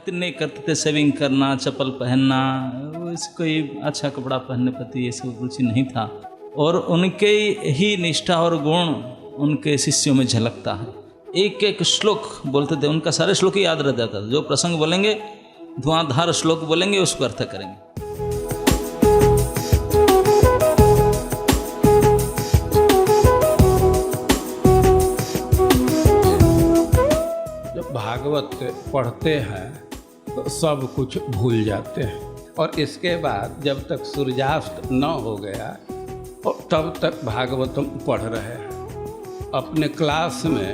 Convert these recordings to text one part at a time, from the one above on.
खातिर नहीं करते थे सेविंग करना, चप्पल पहनना, कोई अच्छा कपड़ा पहनने प्रति ये सब रुचि नहीं था। और उनके ही निष्ठा और गुण उनके शिष्यों में झलकता है। एक एक श्लोक बोलते थे, उनका सारे श्लोक ही याद रह जाता था। जो प्रसंग बोलेंगे, धुआंधार श्लोक बोलेंगे, उसको अर्थ करेंगे। जब भागवत पढ़ते हैं तो सब कुछ भूल जाते हैं, और इसके बाद जब तक सूर्यास्त न हो गया और तब तक भागवतम पढ़ रहे हैं। अपने क्लास में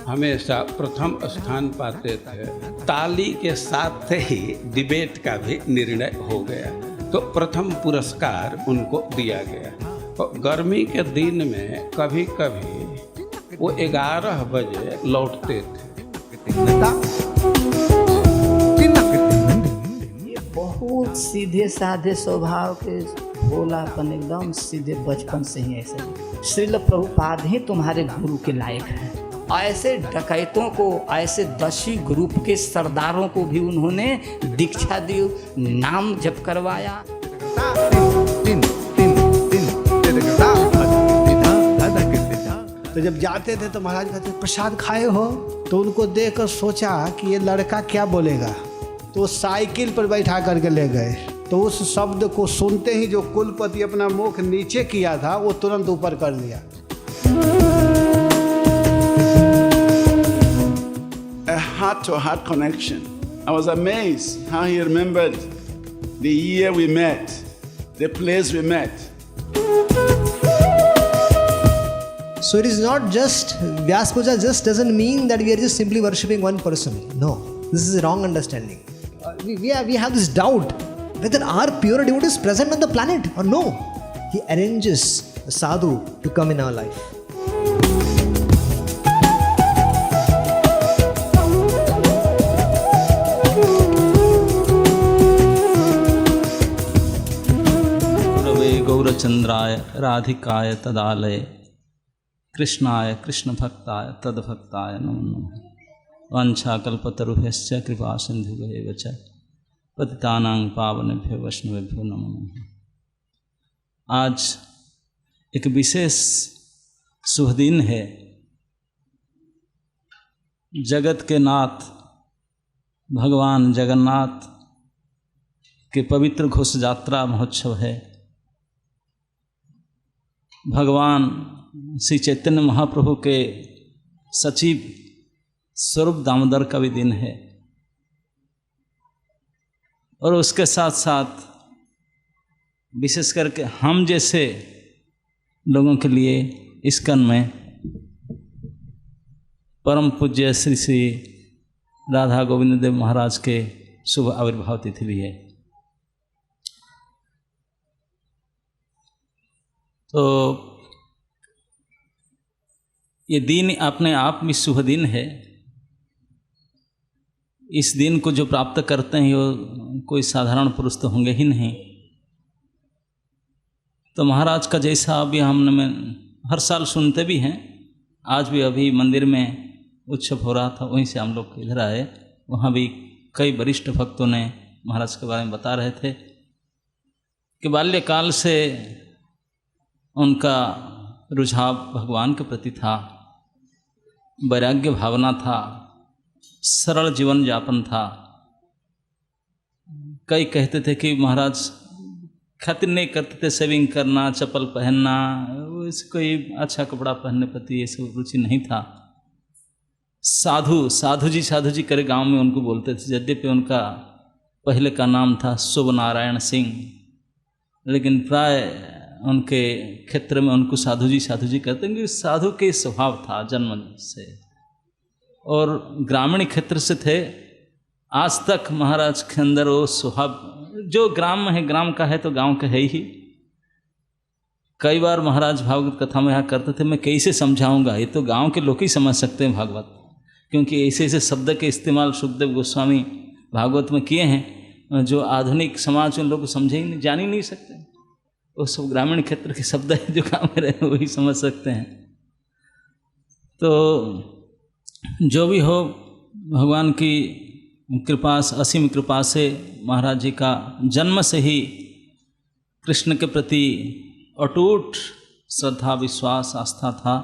हमेशा प्रथम स्थान पाते थे। ताली के साथ ही डिबेट का भी निर्णय हो गया, तो प्रथम पुरस्कार उनको दिया गया। और गर्मी के दिन में कभी कभी वो 11 बजे लौटते थे। बहुत सीधे साधे स्वभाव के, भोलापन, एकदम सीधे बचपन से ही ऐसे। श्रील प्रभुपाद ही तुम्हारे गुरु के लायक हैं। ऐसे डकैतों को, ऐसे 10 ग्रुप के सरदारों को भी उन्होंने दीक्षा दी, नाम जप करवाया। तो जब जाते थे तो महाराज कहते प्रसाद खाए हो, तो उनको देखकर सोचा कि ये लड़का क्या बोलेगा, तो साइकिल पर बैठा करके ले गए। तो उस शब्द को सुनते ही जो कुलपति अपना मुख नीचे किया था, वो तुरंत ऊपर कर दिया। A heart-to-heart connection. I was amazed how he remembered the year we met, the place we met. So it is not just, Vyas Puja just doesn't mean that we are just simply worshipping one person. No, this is a wrong understanding. We have this doubt whether our pure devotee is present on the planet or no. He arranges a sadhu to come in our life. गुरवे गौरचंद्राय राधिकाय तदालय कृष्णाय कृष्ण भक्ताय तद्भक्ताय नमो नमः। वाञ्छाकल्पतरुभ्यश्च कृपा सिन्धुभ्येव च पतितानां पावनेभ्यो वैष्णवेभ्यो नमो नमः। आज एक विशेष शुभ दिन है। जगत के नाथ भगवान जगन्नाथ के पवित्र घोष यात्रा महोत्सव है। भगवान श्री चैतन्य महाप्रभु के सचिव स्वरूप दामोदर का भी दिन है, और उसके साथ साथ विशेष करके हम जैसे लोगों के लिए इस्कॉन में परम पूज्य श्री श्री राधा गोविंद देव महाराज के शुभ आविर्भाव तिथि भी है। तो ये दिन अपने आप में शुभ दिन है। इस दिन को जो प्राप्त करते हैं वो कोई साधारण पुरुष तो होंगे ही नहीं। तो महाराज का जैसा अभी हमने हर साल सुनते भी हैं, आज भी अभी मंदिर में उत्सव हो रहा था, वहीं से हम लोग इधर आए। वहाँ भी कई वरिष्ठ भक्तों ने महाराज के बारे में बता रहे थे कि बाल्यकाल से उनका रुझाव भगवान के प्रति था, वैराग्य भावना था, सरल जीवन यापन था। कई कहते थे कि महाराज खातिर नहीं करते थे सेविंग करना, चप्पल पहनना, कोई अच्छा कपड़ा पहनने प्रति ये सब रुचि नहीं था। साधु जी करे गांव में उनको बोलते थे। यद्यपि उनका पहले का नाम था शुभ नारायण सिंह, लेकिन प्राय उनके क्षेत्र में उनको साधु जी कहते हैं कि साधु के स्वभाव था जन्म से, और ग्रामीण क्षेत्र से थे। आज तक महाराज के अंदर वो स्वभाव, जो ग्राम में है, ग्राम का है तो गांव का है ही। कई बार महाराज भागवत कथा में यहाँ करते थे, मैं कैसे समझाऊंगा, ये तो गांव के लोग ही समझ सकते हैं भागवत, क्योंकि ऐसे ऐसे शब्द के इस्तेमाल सुखदेव गोस्वामी भागवत में किए हैं जो आधुनिक समाज में लोग समझे ही नहीं, जान ही नहीं सकते। वो सब ग्रामीण क्षेत्र के शब्द है जो गाँव में रहे वही समझ सकते हैं। तो जो भी हो, भगवान की कृपा, असीम कृपा से महाराज जी का जन्म से ही कृष्ण के प्रति अटूट श्रद्धा, विश्वास, आस्था था।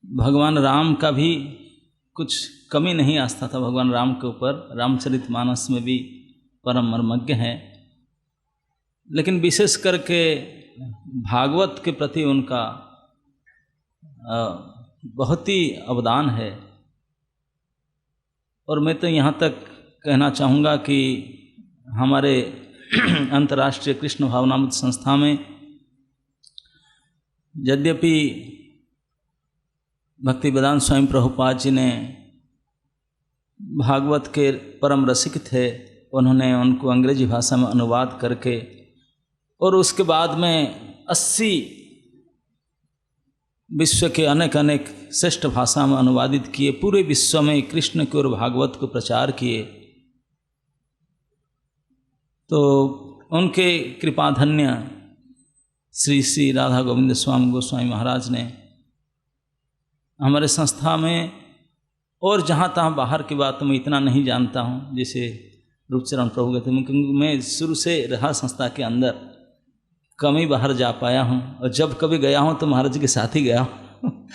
भगवान राम का भी कुछ कमी नहीं आस्था था भगवान राम के ऊपर। रामचरितमानस में भी परम मर्मज्ञ हैं, लेकिन विशेष करके भागवत के प्रति उनका बहुत ही अवदान है। और मैं तो यहाँ तक कहना चाहूँगा कि हमारे अंतर्राष्ट्रीय कृष्ण भावनामृत संस्था में यद्यपि भक्ति वेदांत स्वामी प्रभुपाद जी ने भागवत के परम रसिक थे, उन्होंने उनको अंग्रेजी भाषा में अनुवाद करके और उसके बाद में 80 विश्व के अनेक अनेक श्रेष्ठ भाषा में अनुवादित किए, पूरे विश्व में कृष्ण के और भागवत को प्रचार किए। तो उनके कृपाधन्य श्री श्री राधा गोविंद स्वामी गोस्वामी महाराज ने हमारे संस्था में, और जहाँ तहाँ बाहर की बात मैं इतना नहीं जानता हूँ, जैसे रूपचरण प्रभु कहते हैं, क्योंकि मैं शुरू से रहा संस्था के अंदर, कम ही बाहर जा पाया हूँ। और जब कभी गया हूँ तो महाराज के साथ ही गया हूँ।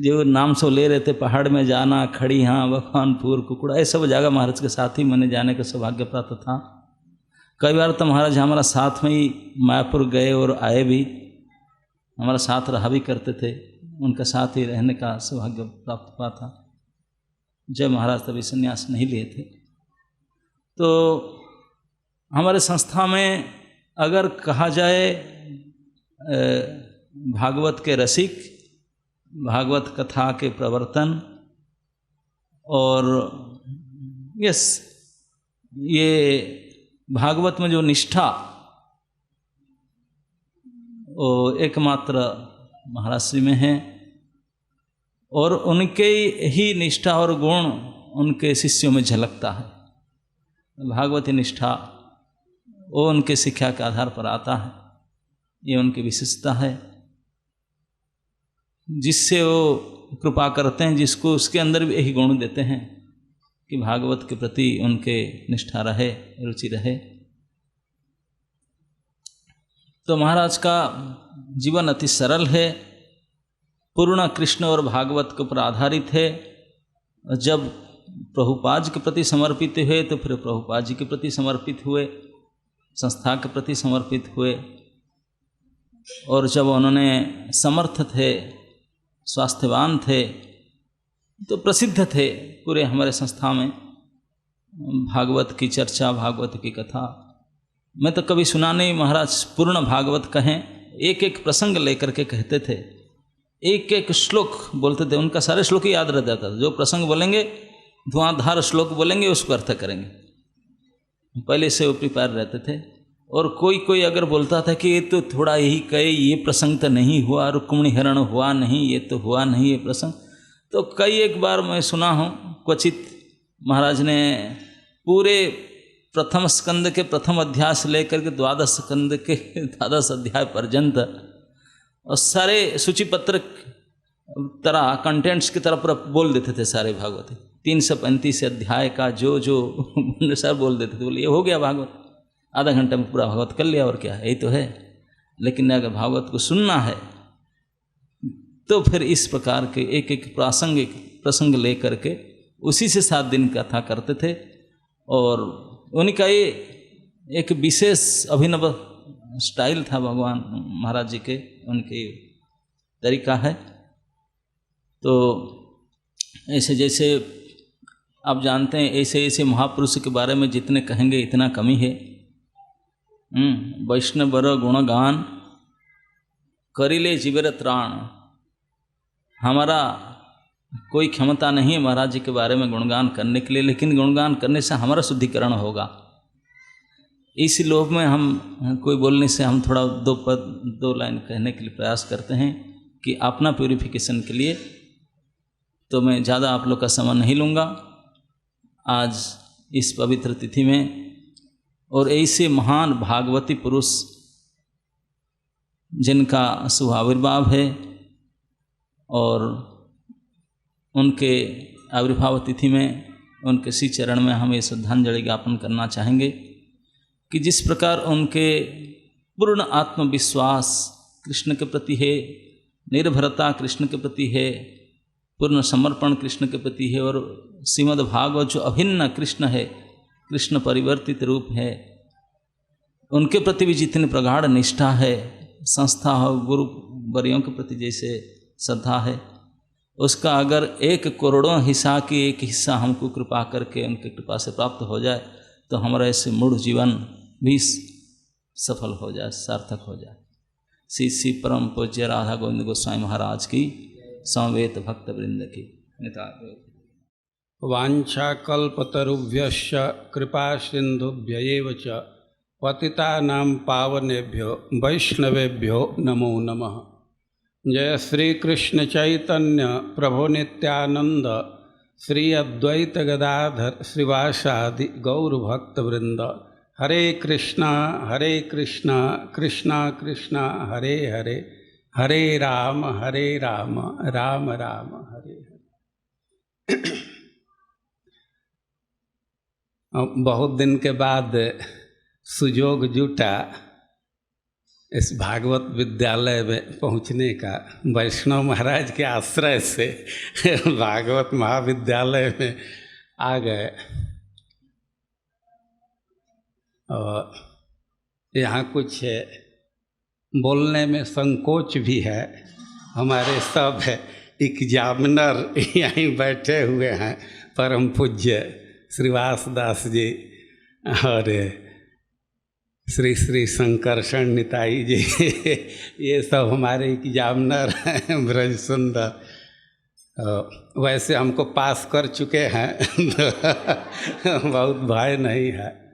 जो नाम सो ले रहे थे, पहाड़ में जाना, खड़ी हाँ, भगवानपुर, कुकुड़ा, ये सब जगह महाराज के साथ ही मैंने जाने का सौभाग्य प्राप्त था। कई बार तो महाराज हमारा साथ में ही मायापुर गए और आए भी, हमारा साथ रहा भी करते थे, उनका साथ ही रहने का सौभाग्य प्राप्त हुआ था जब महाराज तभी संन्यास नहीं लिए थे। तो हमारे संस्था में अगर कहा जाए भागवत के रसिक, भागवत कथा के प्रवर्तन, और ये भागवत में जो निष्ठा, वो एकमात्र महाराज श्री में है, और उनके ही निष्ठा और गुण उनके शिष्यों में झलकता है। भागवती निष्ठा वो उनके शिक्षा के आधार पर आता है, ये उनकी विशेषता है, जिससे वो कृपा करते हैं, जिसको उसके अंदर भी यही गुण देते हैं कि भागवत के प्रति उनके निष्ठा रहे, रुचि रहे। तो महाराज का जीवन अति सरल है, पूर्ण कृष्ण और भागवत के ऊपर आधारित है। जब प्रभुपाद जी के प्रति समर्पित हुए तो फिर प्रभुपाद जी के प्रति समर्पित हुए, संस्था के प्रति समर्पित हुए, और जब उन्होंने समर्थ थे, स्वास्थ्यवान थे, तो प्रसिद्ध थे पूरे हमारे संस्था में भागवत की चर्चा, भागवत की कथा। मैं तो कभी सुना नहीं महाराज पूर्ण भागवत कहें, एक एक प्रसंग लेकर के कहते थे, एक एक श्लोक बोलते थे, उनका सारे श्लोक ही याद रह जाता था। जो प्रसंग बोलेंगे, धुआंधार श्लोक बोलेंगे, उसको अर्थ करेंगे, पहले से वो प्रिपेयर रहते थे। और कोई कोई अगर बोलता था कि ये तो थोड़ा यही कहे, ये प्रसंग तो नहीं हुआ, रुक्मिणी हरण हुआ नहीं, ये तो हुआ नहीं ये प्रसंग, तो कई एक बार मैं सुना हूँ, क्वचित महाराज ने पूरे प्रथम स्कंद के प्रथम अध्याय से लेकर के 12 स्कंद के 12 अध्याय पर्यंत और सारे सूचीपत्र तरह कंटेंट्स की तरफ बोल देते थे सारे भागवत। 335 अध्याय का जो सर बोल देते थे, बोले ये हो गया भागवत, आधा घंटा में पूरा भागवत कर लिया, और क्या यही तो है। लेकिन अगर भागवत को सुनना है तो फिर इस प्रकार के एक एक प्रासंगिक प्रसंग ले करके उसी से 7 दिन कथा करते थे। और उनका ये एक विशेष अभिनव स्टाइल था भगवान महाराज जी के, उनके तरीका है। तो ऐसे जैसे आप जानते हैं, ऐसे ऐसे महापुरुष के बारे में जितने कहेंगे इतना कमी है। वैष्णव बर गुणगान करिले जीवर त्राण, हमारा कोई क्षमता नहीं है महाराज जी के बारे में गुणगान करने के लिए, लेकिन गुणगान करने से हमारा शुद्धिकरण होगा। इस लोभ में हम कोई बोलने से हम थोड़ा 2 लाइन कहने के लिए प्रयास करते हैं कि अपना प्यूरिफिकेशन के लिए। तो मैं ज़्यादा आप लोग का समय नहीं लूँगा आज इस पवित्र तिथि में। और ऐसे महान भागवती पुरुष जिनका शुभ आविर्भाव है, और उनके आविर्भाव तिथि में उनके श्री चरण में हम ये श्रद्धांजलि ज्ञापन करना चाहेंगे कि जिस प्रकार उनके पूर्ण आत्मविश्वास कृष्ण के प्रति है, निर्भरता कृष्ण के प्रति है, पूर्ण समर्पण कृष्ण के प्रति है, और श्रीमद् भागवत जो अभिन्न कृष्ण है, कृष्ण परिवर्तित रूप है, उनके प्रति भी जितनी प्रगाढ़ निष्ठा है, संस्था हो, गुरु वर्यों के प्रति जैसे श्रद्धा है, उसका अगर 1 करोड़ों हिस्सा की एक हिस्सा हमको कृपा करके उनके कृपा से प्राप्त हो जाए तो हमारा ऐसे मूढ़ जीवन भी सफल हो जाए, सार्थक हो जाए। श्री श्री परम पूज्य राधा गोविंद गोस्वामी महाराज की, समवेत भक्त वृंद की वाञ्छाकल्पतरुभ्यश्च कृपा सिन्धुभ्य एव च पतितानां पावनेभ्यो वैष्णवेभ्यो नमो नमः। जय श्री कृष्ण चैतन्य प्रभु नित्यानंद श्री अद्वैत गदाधर श्रीवासादि गौर भक्त वृंद। हरे कृष्णा कृष्णा कृष्णा हरे हरे, हरे राम राम राम हरे हरे। बहुत दिन के बाद सुयोग जुटा इस भागवत विद्यालय में पहुंचने का। वैष्णव महाराज के आश्रय से भागवत महाविद्यालय में आ गए और यहाँ कुछ बोलने में संकोच भी है। हमारे सब एग्जामिनर यहीं बैठे हुए हैं, परम पूज्य श्रीवास दास जी और श्री श्री शंकरषण निताई जी ये सब हमारे एग्जामिनर हैं, ब्रज सुंदर। वैसे हमको पास कर चुके हैं बहुत भय नहीं है।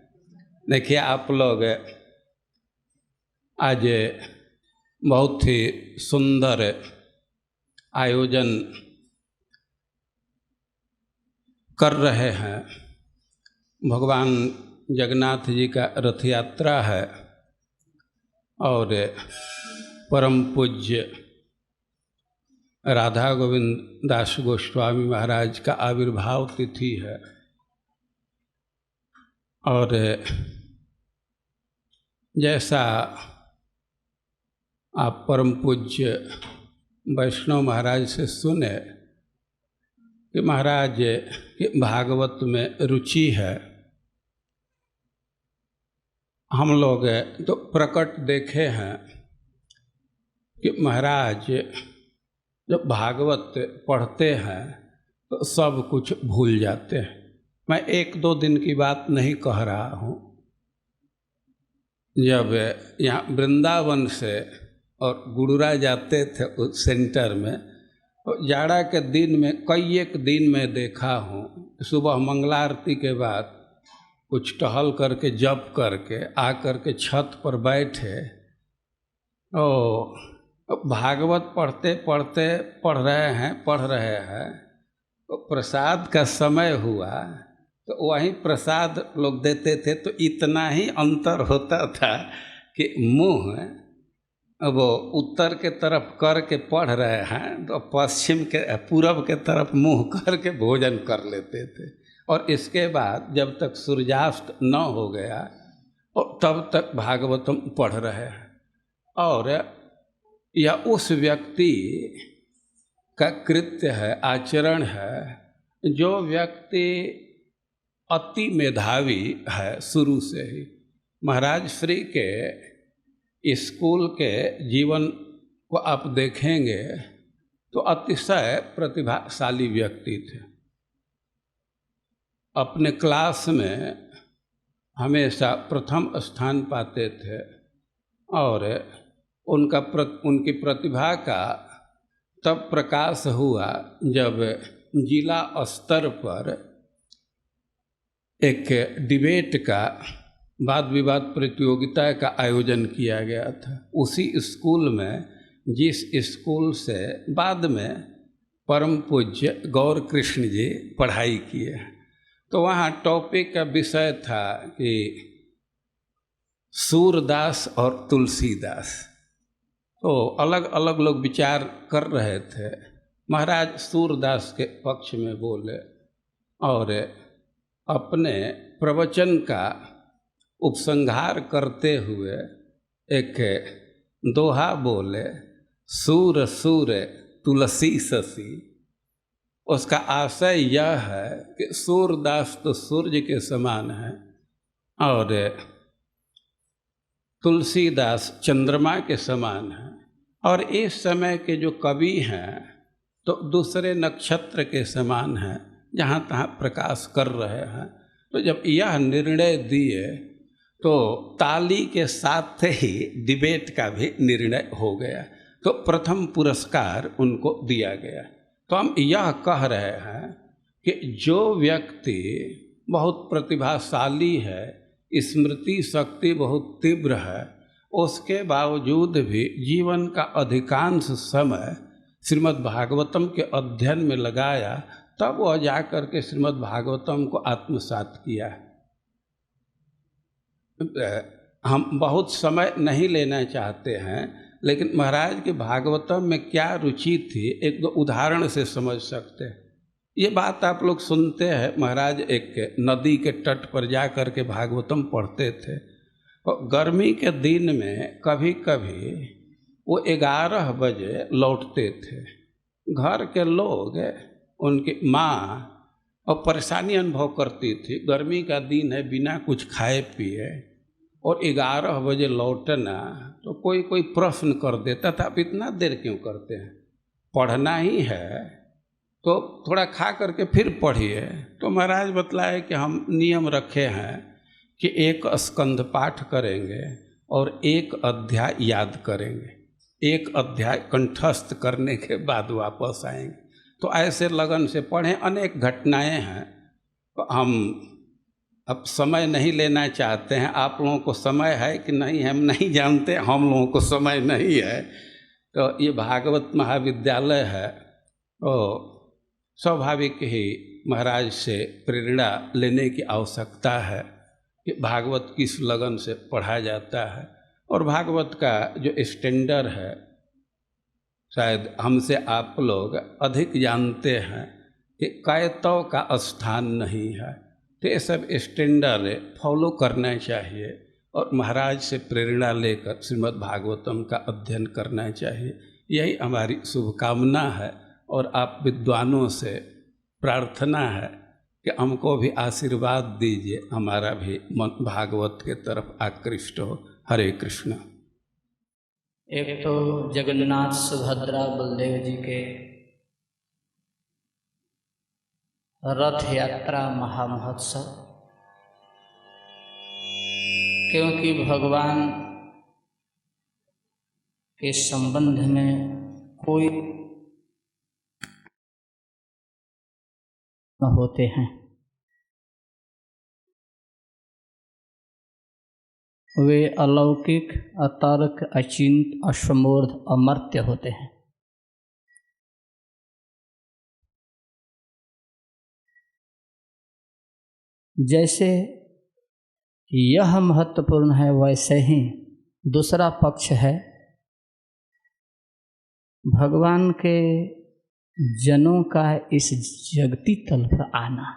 देखिए आप लोग आज बहुत ही सुंदर आयोजन कर रहे हैं। भगवान जगन्नाथ जी का रथ यात्रा है और परम पूज्य राधा गोविंद दास गोस्वामी महाराज का आविर्भाव तिथि है। और जैसा आप परम पूज्य वैष्णव महाराज से सुने कि महाराज के भागवत में रुचि है, हम लोग तो प्रकट देखे हैं कि महाराज जब भागवत पढ़ते हैं तो सब कुछ भूल जाते हैं। मैं 1-2 दिन की बात नहीं कह रहा हूँ। जब यहाँ वृंदावन से और गुड़ुरा जाते थे उस सेंटर में, तो जाड़ा के दिन में कई एक दिन में देखा हूँ, सुबह मंगला आरती के बाद कुछ टहल करके जप करके आ करके छत पर बैठे और भागवत पढ़ रहे हैं तो प्रसाद का समय हुआ तो वहीं प्रसाद लोग देते थे, तो इतना ही अंतर होता था कि मुंह वो उत्तर के तरफ करके पढ़ रहे हैं तो पश्चिम के पूरब के तरफ मुंह करके भोजन कर लेते थे। और इसके बाद जब तक सूर्यास्त न हो गया और तब तक भागवतम पढ़ रहे हैं। और यह उस व्यक्ति का कृत्य है, आचरण है जो व्यक्ति अति मेधावी है शुरू से ही। महाराज श्री के स्कूल के जीवन को आप देखेंगे तो अतिशय प्रतिभाशाली व्यक्ति थे। अपने क्लास में हमेशा प्रथम स्थान पाते थे और उनकी प्रतिभा का तब प्रकाश हुआ जब जिला स्तर पर एक डिबेट का वाद विवाद प्रतियोगिता का आयोजन किया गया था। उसी स्कूल में जिस स्कूल से बाद में परम पूज्य गौर कृष्ण जी पढ़ाई किए, तो वहाँ टॉपिक का विषय था कि सूरदास और तुलसीदास। तो अलग अलग लोग विचार कर रहे थे। महाराज सूरदास के पक्ष में बोले और अपने प्रवचन का उपसंहार करते हुए एक दोहा बोले, सूर सूर तुलसी ससी। उसका आशय यह है कि सूरदास तो सूर्य के समान है और तुलसीदास चंद्रमा के समान है, और इस समय के जो कवि हैं तो दूसरे नक्षत्र के समान हैं, जहाँ तहाँ प्रकाश कर रहे हैं। तो जब यह निर्णय दिए तो ताली के साथ ही डिबेट का भी निर्णय हो गया, तो प्रथम पुरस्कार उनको दिया गया। तो हम यह कह रहे हैं कि जो व्यक्ति बहुत प्रतिभाशाली है, स्मृति शक्ति बहुत तीव्र है, उसके बावजूद भी जीवन का अधिकांश समय श्रीमद् भागवतम के अध्ययन में लगाया, तब वह जाकर के श्रीमद् भागवतम को आत्मसात किया। हम बहुत समय नहीं लेना चाहते हैं, लेकिन महाराज के भागवतम में क्या रुचि थी एक दो उदाहरण से समझ सकते हैं। ये बात आप लोग सुनते हैं, महाराज एक नदी के तट पर जा कर के भागवतम पढ़ते थे, और गर्मी के दिन में कभी कभी वो 11 बजे लौटते थे। घर के लोग, उनकी माँ और परेशानी अनुभव करती थी, गर्मी का दिन है, बिना कुछ खाए पिए और 11 बजे लौटना, तो कोई कोई प्रश्न कर देता था, आप इतना देर क्यों करते हैं, पढ़ना ही है तो थोड़ा खा करके फिर पढ़िए। तो महाराज बतलाए कि हम नियम रखे हैं कि एक स्कंध पाठ करेंगे और एक अध्याय याद करेंगे, एक अध्याय कंठस्थ करने के बाद वापस आएंगे। तो ऐसे लगन से पढ़ें। अनेक घटनाएं हैं, तो हम अब समय नहीं लेना चाहते हैं। आप लोगों को समय है कि नहीं हम नहीं जानते, हम लोगों को समय नहीं है। तो ये भागवत महाविद्यालय है, तो स्वाभाविक ही महाराज से प्रेरणा लेने की आवश्यकता है कि भागवत किस लगन से पढ़ा जाता है। और भागवत का जो स्टैंडर्ड है, शायद हमसे आप लोग अधिक जानते हैं कि कैतव का स्थान नहीं है। तो ये सब स्टैंडर्ड फॉलो करना चाहिए और महाराज से प्रेरणा लेकर श्रीमद् भागवतम का अध्ययन करना चाहिए। यही हमारी शुभकामना है, और आप विद्वानों से प्रार्थना है कि हमको भी आशीर्वाद दीजिए, हमारा भी मन भागवत के तरफ आकृष्ट हो। हरे कृष्ण। एक तो जगन्नाथ सुभद्रा बलदेव जी के रथ यात्रा महामहोत्सव, क्योंकि भगवान के संबंध में कोई न होते हैं, वे अलौकिक, अतर्क, अचिंत, अश्वमूर्ध, अमर्त्य होते हैं। जैसे यह महत्वपूर्ण है, वैसे ही दूसरा पक्ष है भगवान के जनों का इस जगती तल पर आना।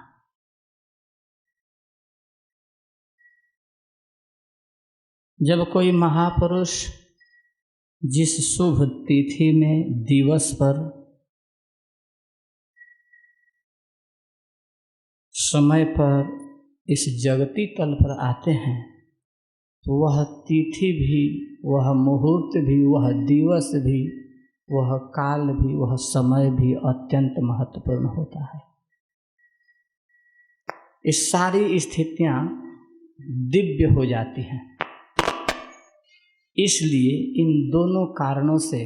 जब कोई महापुरुष जिस शुभ तिथि में, दिवस पर, समय पर इस जगती तल पर आते हैं, तो वह तिथि भी, वह मुहूर्त भी, वह दिवस भी, वह काल भी, वह समय भी अत्यंत महत्वपूर्ण होता है। इस सारी स्थितियां दिव्य हो जाती हैं। इसलिए इन दोनों कारणों से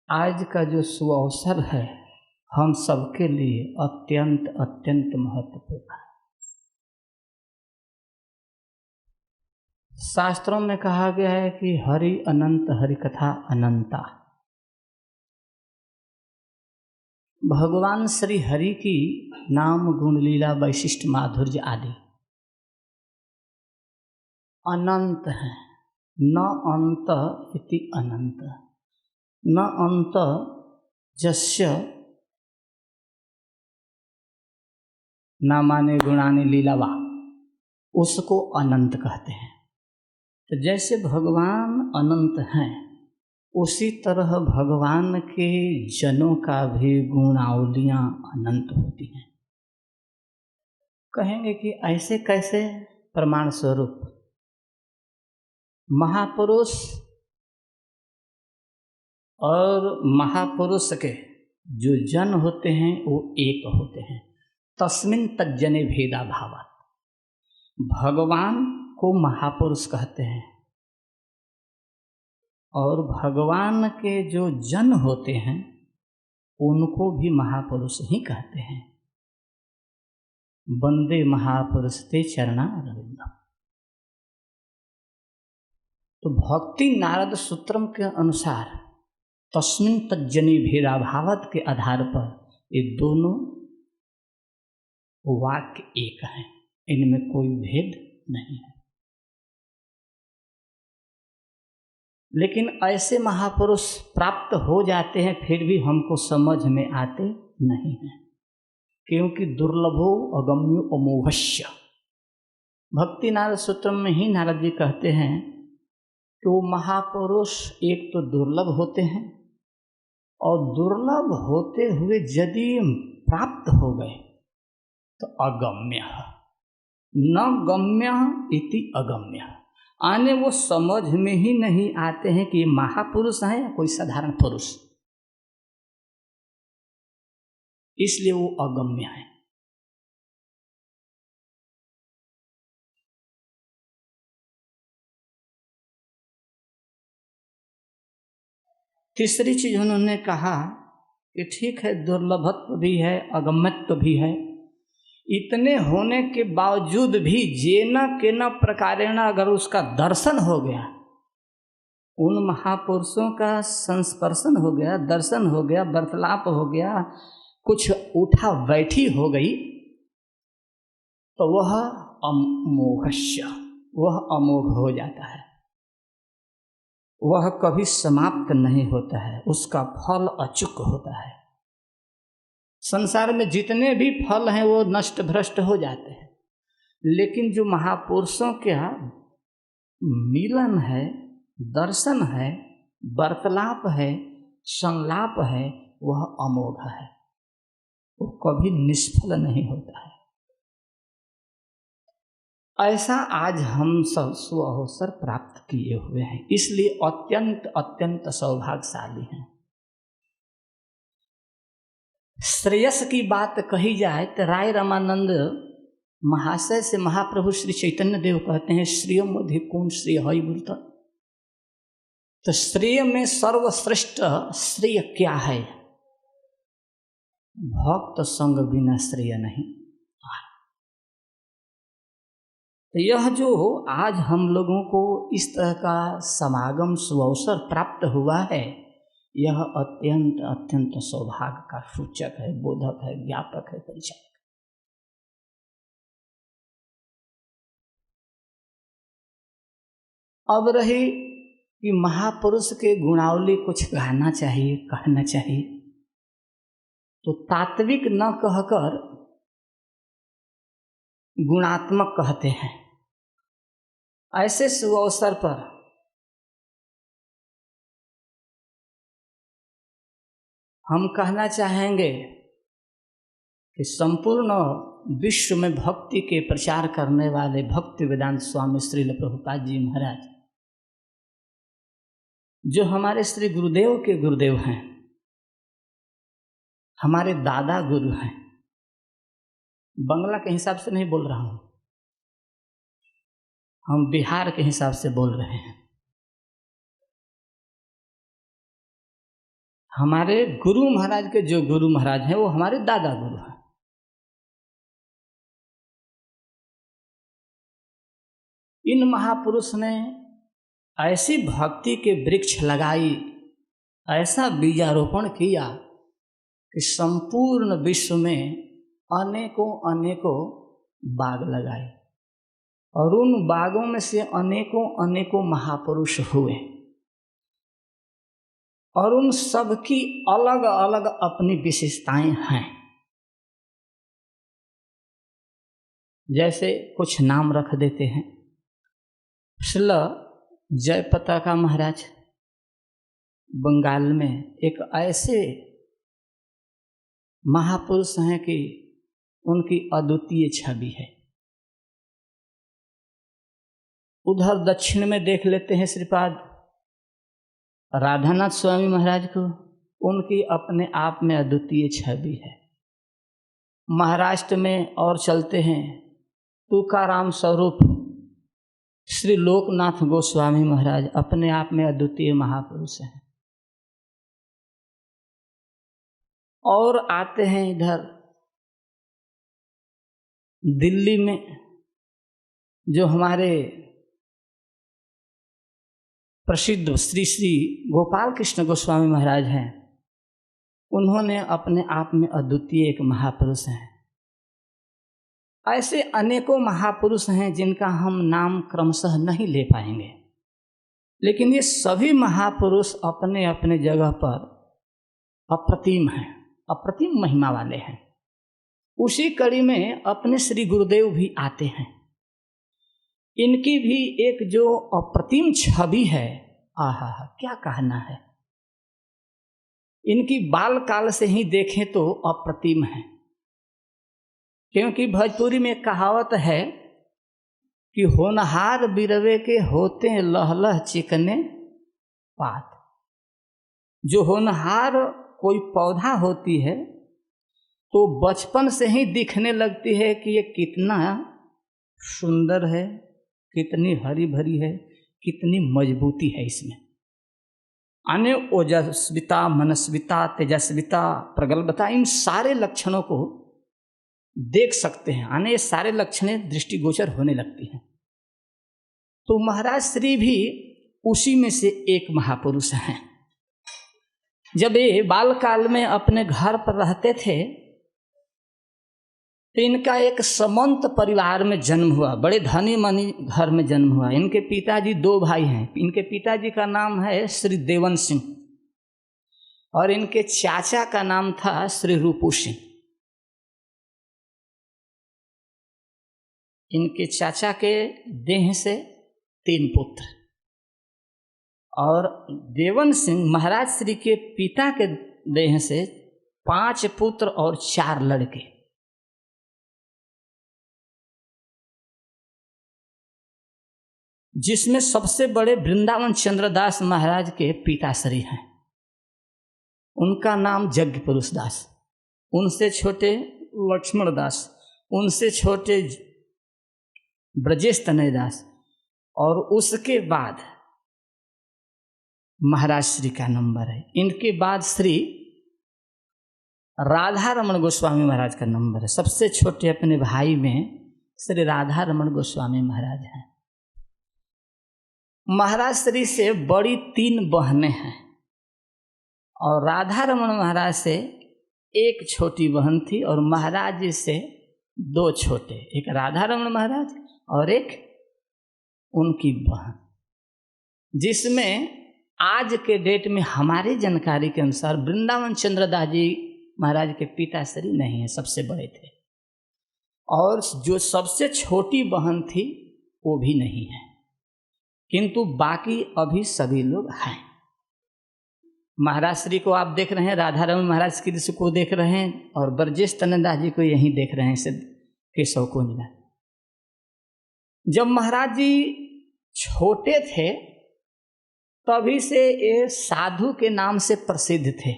आज का जो सुअवसर है हम सबके लिए अत्यंत अत्यंत महत्वपूर्ण है। शास्त्रों में कहा गया है कि हरि अनंत, हरि कथा अनंता। भगवान श्री हरि की नाम, गुण, लीला, वैशिष्ट, माधुर्य आदि अनंत हैं। न अंत इति अनंत, न अंत जस्य ना माने गुणाने लीलावा, उसको अनंत कहते हैं। तो जैसे भगवान अनंत हैं, उसी तरह भगवान के जनों का भी गुणावलियाँ अनंत होती हैं। कहेंगे कि ऐसे कैसे? प्रमाण स्वरूप महापुरुष और महापुरुष के जो जन होते हैं वो एक होते हैं। तस्मिन् तज्जने भेदा भावात्। भगवान को महापुरुष कहते हैं और भगवान के जो जन होते हैं उनको भी महापुरुष ही कहते हैं। वंदे महापुरुष ते चरणा रविंदम। तो भक्ति नारद सूत्रम के अनुसार तस्मिन् तज्जनी भेदाभावत के आधार पर ये दोनों वाक्य एक हैं, इनमें कोई भेद नहीं है। लेकिन ऐसे महापुरुष प्राप्त हो जाते हैं फिर भी हमको समझ में आते नहीं हैं, क्योंकि दुर्लभो अगम्यो अमोघस्य। भक्ति नारद सूत्र में ही नारद जी कहते हैं कि वो महापुरुष एक तो दुर्लभ होते हैं और दुर्लभ होते हुए यदि प्राप्त हो गए तो अगम्य, न गम्य इति अगम्य, आने वो समझ में ही नहीं आते हैं कि ये महापुरुष हैं या कोई साधारण पुरुष, इसलिए वो अगम्य है। तीसरी चीज उन्होंने कहा कि ठीक है, दुर्लभत्व भी है, अगम्यत्व भी है, इतने होने के बावजूद भी जेन के न प्रकारेण अगर उसका दर्शन हो गया, उन महापुरुषों का संस्पर्शन हो गया, दर्शन हो गया, वार्तालाप हो गया, कुछ उठा बैठी हो गई, तो वह अमोघस्य, वह अमोघ हो जाता है, वह कभी समाप्त नहीं होता है, उसका फल अचूक होता है। संसार में जितने भी फल हैं वो नष्ट भ्रष्ट हो जाते हैं, लेकिन जो महापुरुषों का मिलन है, दर्शन है, वार्तालाप है, संलाप है, वह अमोघ है, वो कभी निष्फल नहीं होता है। ऐसा आज हम सब सुअवसर प्राप्त किए हुए हैं, इसलिए अत्यंत अत्यंत सौभाग्यशाली हैं। श्रेयस की बात कही जाए तो राय रामानंद महाशय से महाप्रभु श्री चैतन्य देव कहते हैं, श्रेय मध्य कौन श्रेय है बोलता। तो श्रेय में सर्वश्रेष्ठ श्रेय क्या है? भक्त संग बिना श्रेय नहीं। तो यह जो आज हम लोगों को इस तरह का समागम सुअवसर प्राप्त हुआ है, यह अत्यंत अत्यंत सौभाग्य का सूचक है, बोधक है, ज्ञापक है, परिचायक। अब रही कि महापुरुष के गुणावली कुछ कहना चाहिए, कहना चाहिए, तो तात्विक न कहकर गुणात्मक कहते हैं। ऐसे सुअवसर पर हम कहना चाहेंगे कि संपूर्ण विश्व में भक्ति के प्रचार करने वाले भक्ति वेदांत स्वामी श्रील प्रभुपाद जी महाराज, जो हमारे श्री गुरुदेव के गुरुदेव हैं, हमारे दादा गुरु हैं, बंगला के हिसाब से नहीं बोल रहा हूँ, हम बिहार के हिसाब से बोल रहे हैं। हमारे गुरु महाराज के जो गुरु महाराज हैं वो हमारे दादा गुरु हैं। इन महापुरुष ने ऐसी भक्ति के वृक्ष लगाई, ऐसा बीजारोपण किया कि संपूर्ण विश्व में अनेकों अनेकों बाग लगाए और उन बागों में से अनेकों अनेकों महापुरुष हुए और उन सब की अलग अलग अपनी विशेषताएं हैं। जैसे कुछ नाम रख देते हैं। श्रील जयपताका महाराज बंगाल में एक ऐसे महापुरुष हैं कि उनकी अद्वितीय छवि है। उधर दक्षिण में देख लेते हैं श्रीपाद राधानाथ स्वामी महाराज को, उनकी अपने आप में अद्वितीय छवि है। महाराष्ट्र में और चलते हैं, तुकाराम स्वरूप श्री लोकनाथ गोस्वामी महाराज अपने आप में अद्वितीय महापुरुष हैं। और आते हैं इधर दिल्ली में, जो हमारे प्रसिद्ध श्री श्री गोपाल कृष्ण गोस्वामी महाराज हैं, उन्होंने अपने आप में अद्वितीय एक महापुरुष हैं। ऐसे अनेकों महापुरुष हैं जिनका हम नाम क्रमशः नहीं ले पाएंगे, लेकिन ये सभी महापुरुष अपने अपने जगह पर अप्रतिम हैं, अप्रतिम महिमा वाले हैं। उसी कड़ी में अपने श्री गुरुदेव भी आते हैं। इनकी भी एक जो अप्रतिम छवि है, आहा क्या कहना है। इनकी बाल काल से ही देखें तो अप्रतिम है, क्योंकि भोजपुरी में कहावत है कि होनहार बिरवे के होते लह लह चिकने पात। जो होनहार कोई पौधा होती है तो बचपन से ही दिखने लगती है कि ये कितना सुंदर है, कितनी हरी भरी है, कितनी मजबूती है इसमें। अन्य ओजस्विता, मनस्विता, तेजस्विता, प्रगल्भता, इन सारे लक्षणों को देख सकते हैं। अन्य सारे लक्षणें दृष्टिगोचर होने लगती हैं। तो महाराज श्री भी उसी में से एक महापुरुष हैं। जब ये बाल काल में अपने घर पर रहते थे तो इनका एक समंत परिवार में जन्म हुआ, बड़े धनी मनी घर में जन्म हुआ। इनके पिताजी 2 भाई हैं। इनके पिताजी का नाम है श्री देवन सिंह और इनके चाचा का नाम था श्री रूपू सिंह। इनके चाचा के देह से 3 पुत्र और देवन सिंह महाराज श्री के पिता के देह से 5 पुत्र और 4 लड़के। जिसमें सबसे बड़े वृंदावन चंद्रदास महाराज के पिताश्री हैं, उनका नाम यज्ञ पुरुष दास। उनसे छोटे लक्ष्मण दास, उनसे छोटे ब्रजेश तनय दास और उसके बाद महाराज श्री का नंबर है। इनके बाद श्री राधा रमण गोस्वामी महाराज का नंबर है। सबसे छोटे अपने भाई में श्री राधा रमण गोस्वामी महाराज हैं। महाराज श्री से बड़ी 3 बहनें हैं और राधा रमण महाराज से एक छोटी बहन थी और महाराज जी से 2 छोटे, एक राधा रमण महाराज और एक उनकी बहन, जिसमें आज के डेट में हमारी जानकारी के अनुसार वृंदावन चंद्रदास जी महाराज के पिताश्री नहीं है, सबसे बड़े थे। और जो सबसे छोटी बहन थी वो भी नहीं है, किंतु बाकी अभी सभी लोग हैं। महाराज श्री को आप देख रहे हैं, राधा रमण महाराज कृष्ण को देख रहे हैं और ब्रजेश तनयदास जी को यहीं देख रहे हैं सिद्ध केशव कुंज में। जब महाराज जी छोटे थे तभी से ये साधु के नाम से प्रसिद्ध थे।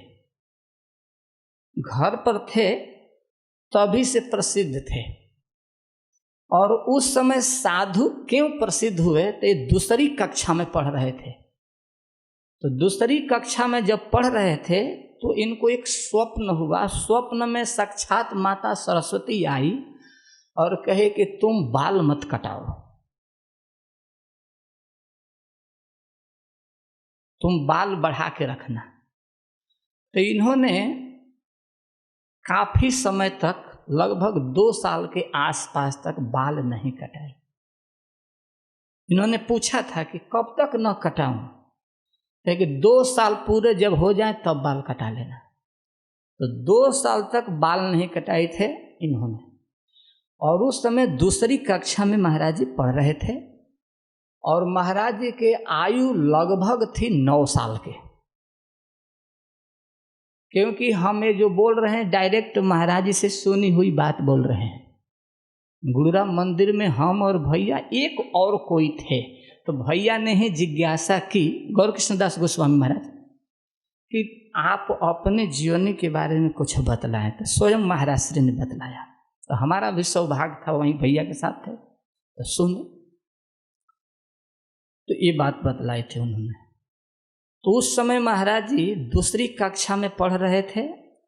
घर पर थे तभी से प्रसिद्ध थे। और उस समय साधु क्यों प्रसिद्ध हुए तो ये 2री कक्षा में पढ़ रहे थे। तो 2री कक्षा में जब पढ़ रहे थे तो इनको एक स्वप्न हुआ। स्वप्न में साक्षात माता सरस्वती आई और कहे कि तुम बाल मत कटाओ, तुम बाल बढ़ा के रखना। तो इन्होंने काफी समय तक, लगभग 2 साल के आसपास तक बाल नहीं कटाए। इन्होंने पूछा था कि कब तक न कटाऊं, लेकिन 2 साल पूरे जब हो जाए तब बाल कटा लेना। तो 2 साल तक बाल नहीं कटाए थे इन्होंने। और उस समय दूसरी कक्षा में महाराज जी पढ़ रहे थे और महाराज जी के आयु लगभग थी 9 साल के, क्योंकि हम ये जो बोल रहे हैं डायरेक्ट महाराज जी से सुनी हुई बात बोल रहे हैं। गुरुराम मंदिर में हम और भैया एक और कोई थे, तो भैया ने ही जिज्ञासा की गौरकृष्णदास गोस्वामी महाराज कि आप अपने जीवनी के बारे में कुछ बतलाएं, तो स्वयं महाराज श्री ने बतलाया। तो हमारा भी सौभाग्य था वहीं भैया के साथ थे, तो सुने तो ये बात बतलाई थी उन्होंने। तो उस समय महाराज जी दूसरी कक्षा में पढ़ रहे थे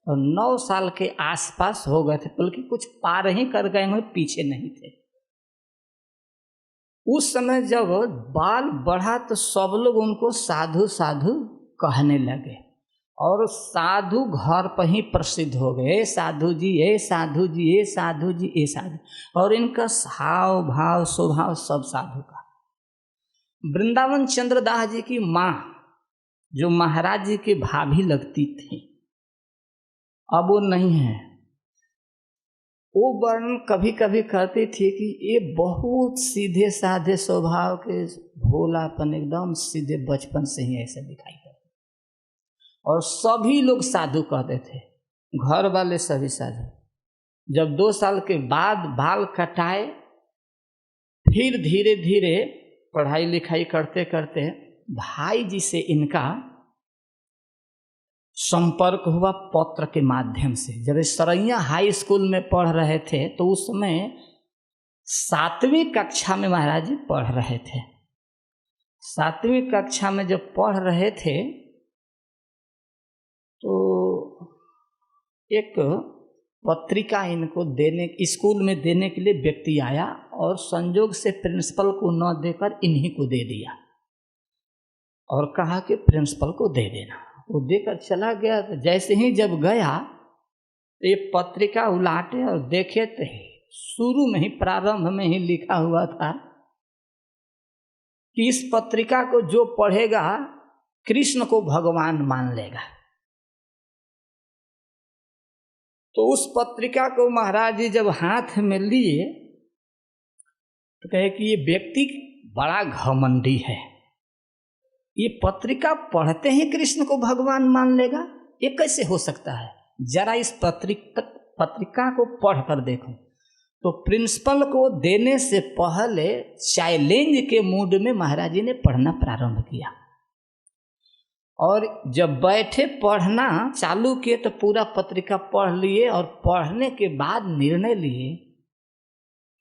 और 9 साल के आसपास हो गए थे, बल्कि कुछ पार ही कर गए हुए, पीछे नहीं थे। उस समय जब बाल बढ़ा तो सब लोग उनको साधु साधु कहने लगे और साधु घर पर ही प्रसिद्ध हो गए। ए साधु जी, ए साधु जी, ए साधु जी, ए साधु, और इनका हाव भाव स्वभाव सब साधु का। वृंदावन चंद्रदास जी की माँ जो महाराज जी की भाभी लगती थी, अब वो नहीं है, वो वर्णन कभी कभी करती थी कि ये बहुत सीधे साधे स्वभाव के, भोलापन, एकदम सीधे, बचपन से ही ऐसे दिखाई पड़ते और सभी लोग साधु कहते थे, घर वाले सभी साधु। जब 2 साल के बाद बाल कटाए, फिर धीरे धीरे पढ़ाई लिखाई करते करते भाई जी से इनका संपर्क हुआ पत्र के माध्यम से। जब सरैया हाई स्कूल में पढ़ रहे थे तो उस समय 7वीं कक्षा में महाराज जी पढ़ रहे थे। 7वीं कक्षा में जब पढ़ रहे थे तो एक पत्रिका इनको देने, स्कूल में देने के लिए व्यक्ति आया और संजोग से प्रिंसिपल को न देकर इन्हीं को दे दिया और कहा कि प्रिंसिपल को दे देना। वो देकर चला गया। तो जैसे ही जब गया तो ये पत्रिका उलाटे और देखे तो शुरू में ही, प्रारंभ में ही लिखा हुआ था कि इस पत्रिका को जो पढ़ेगा कृष्ण को भगवान मान लेगा। तो उस पत्रिका को महाराज जी जब हाथ में लिए तो कहे कि ये व्यक्ति बड़ा घमंडी है, ये पत्रिका पढ़ते ही कृष्ण को भगवान मान लेगा, ये कैसे हो सकता है? जरा इस पत्रिका को पढ़ कर देखो। तो प्रिंसिपल को देने से पहले चैलेंज के मूड में महाराज जी ने पढ़ना प्रारंभ किया और जब बैठे पढ़ना चालू किए तो पूरा पत्रिका पढ़ लिए और पढ़ने के बाद निर्णय लिए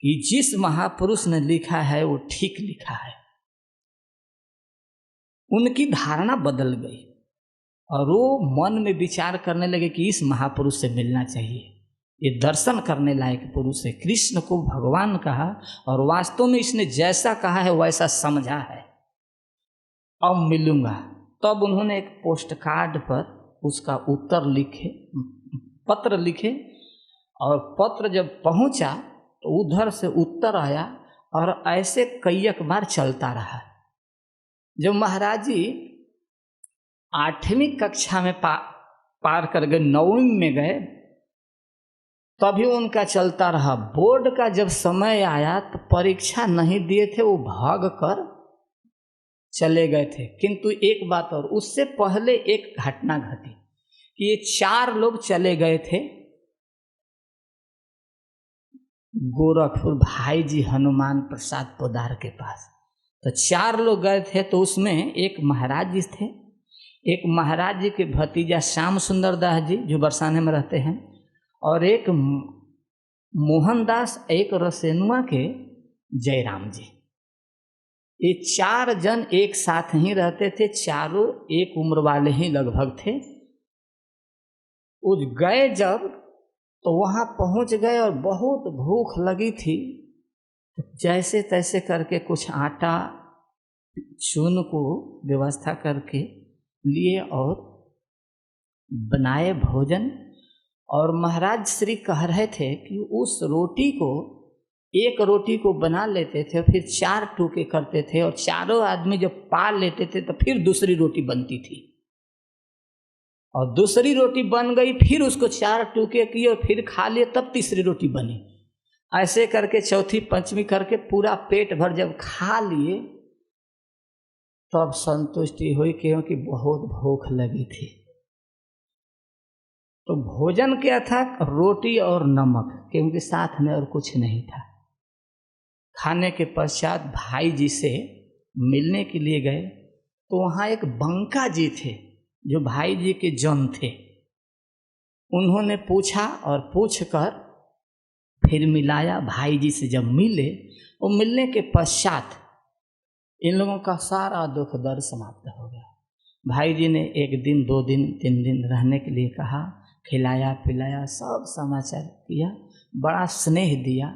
कि जिस महापुरुष ने लिखा है वो ठीक लिखा है। उनकी धारणा बदल गई और वो मन में विचार करने लगे कि इस महापुरुष से मिलना चाहिए, ये दर्शन करने लायक पुरुष है। कृष्ण को भगवान कहा और वास्तव में इसने जैसा कहा है वैसा समझा है, अब मिलूंगा। तब उन्होंने एक पोस्ट कार्ड पर उसका उत्तर लिखे, पत्र लिखे और पत्र जब पहुंचा तो उधर से उत्तर आया और ऐसे कई बार चलता रहा। जब महाराज जी 8वीं कक्षा में पार कर गए, 9वीं में गए, तभी उनका चलता रहा। बोर्ड का जब समय आया तो परीक्षा नहीं दिए थे, वो भाग कर चले गए थे। किंतु एक बात और, उससे पहले एक घटना घटी कि ये 4 लोग चले गए थे गोरखपुर भाई जी हनुमान प्रसाद पोदार के पास। तो 4 लोग गए थे, तो उसमें एक महाराज जी थे, एक महाराज जी के भतीजा श्याम सुंदर दास जी जो बरसाने में रहते हैं, और एक मोहनदास, एक रसेनुआ के जयराम जी। ये 4 जन एक साथ ही रहते थे, चारों एक उम्र वाले ही लगभग थे। उस गए जब तो वहाँ पहुँच गए और बहुत भूख लगी थी, तो जैसे तैसे करके कुछ आटा चून को व्यवस्था करके लिए और बनाए भोजन। और महाराज श्री कह रहे थे कि उस रोटी को, एक रोटी को बना लेते थे, फिर 4 टुकड़े करते थे और चारों आदमी जब पा लेते थे तो फिर दूसरी रोटी बनती थी और दूसरी रोटी बन गई, फिर उसको 4 टुकड़े किए और फिर खा लिए, तब तीसरी रोटी बनी। ऐसे करके चौथी पंचमी करके पूरा पेट भर जब खा लिए तब संतुष्टि हुई, क्योंकि बहुत भूख लगी थी। तो भोजन क्या था? रोटी और नमक, क्योंकि साथ में और कुछ नहीं था। खाने के पश्चात भाई जी से मिलने के लिए गए, तो वहाँ एक बंका जी थे जो भाई जी के जन थे। उन्होंने पूछा और पूछकर फिर मिलाया। भाई जी से जब मिले, वो मिलने के पश्चात इन लोगों का सारा दुख दर्द समाप्त हो गया। भाई जी ने 1 दिन 2 दिन 3 दिन रहने के लिए कहा, खिलाया पिलाया, सब समाचार किया, बड़ा स्नेह दिया।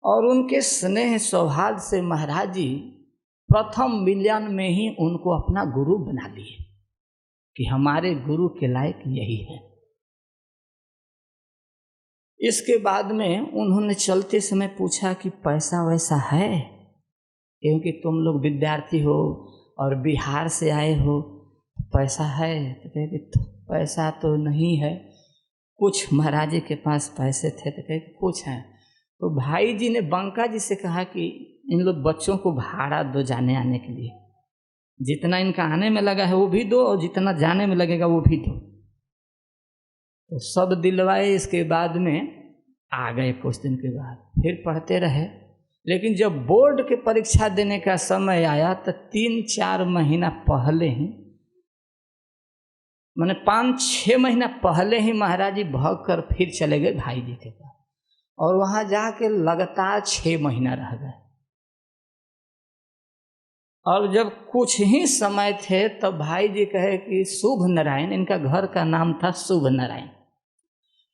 और उनके स्नेह सौहार्द से महाराज जी प्रथम मिलन में ही उनको अपना गुरु बना लिए कि हमारे गुरु के लायक यही है। इसके बाद में उन्होंने चलते समय पूछा कि पैसा वैसा है, क्योंकि तुम लोग विद्यार्थी हो और बिहार से आए हो, पैसा है? तो कहे कि पैसा तो नहीं है। कुछ महाराज जी के पास पैसे थे, तो कहे कुछ हैं। तो भाई जी ने बंका जी से कहा कि इन लोग बच्चों को भाड़ा दो जाने आने के लिए, जितना इनका आने में लगा है वो भी दो और जितना जाने में लगेगा वो भी दो। तो सब दिलवाए। इसके बाद में आ गए। कुछ दिन के बाद फिर पढ़ते रहे, लेकिन जब बोर्ड के परीक्षा देने का समय आया तो 3-4 महीना पहले ही, मैंने 5-6 महीना पहले ही महाराज जी भाग कर फिर चले गए भाई जी के पास, और वहाँ जाके लगातार 6 महीना रह गए। और जब कुछ ही समय थे तब भाई जी कहे कि शुभ नारायण, इनका घर का नाम था शुभ नारायण,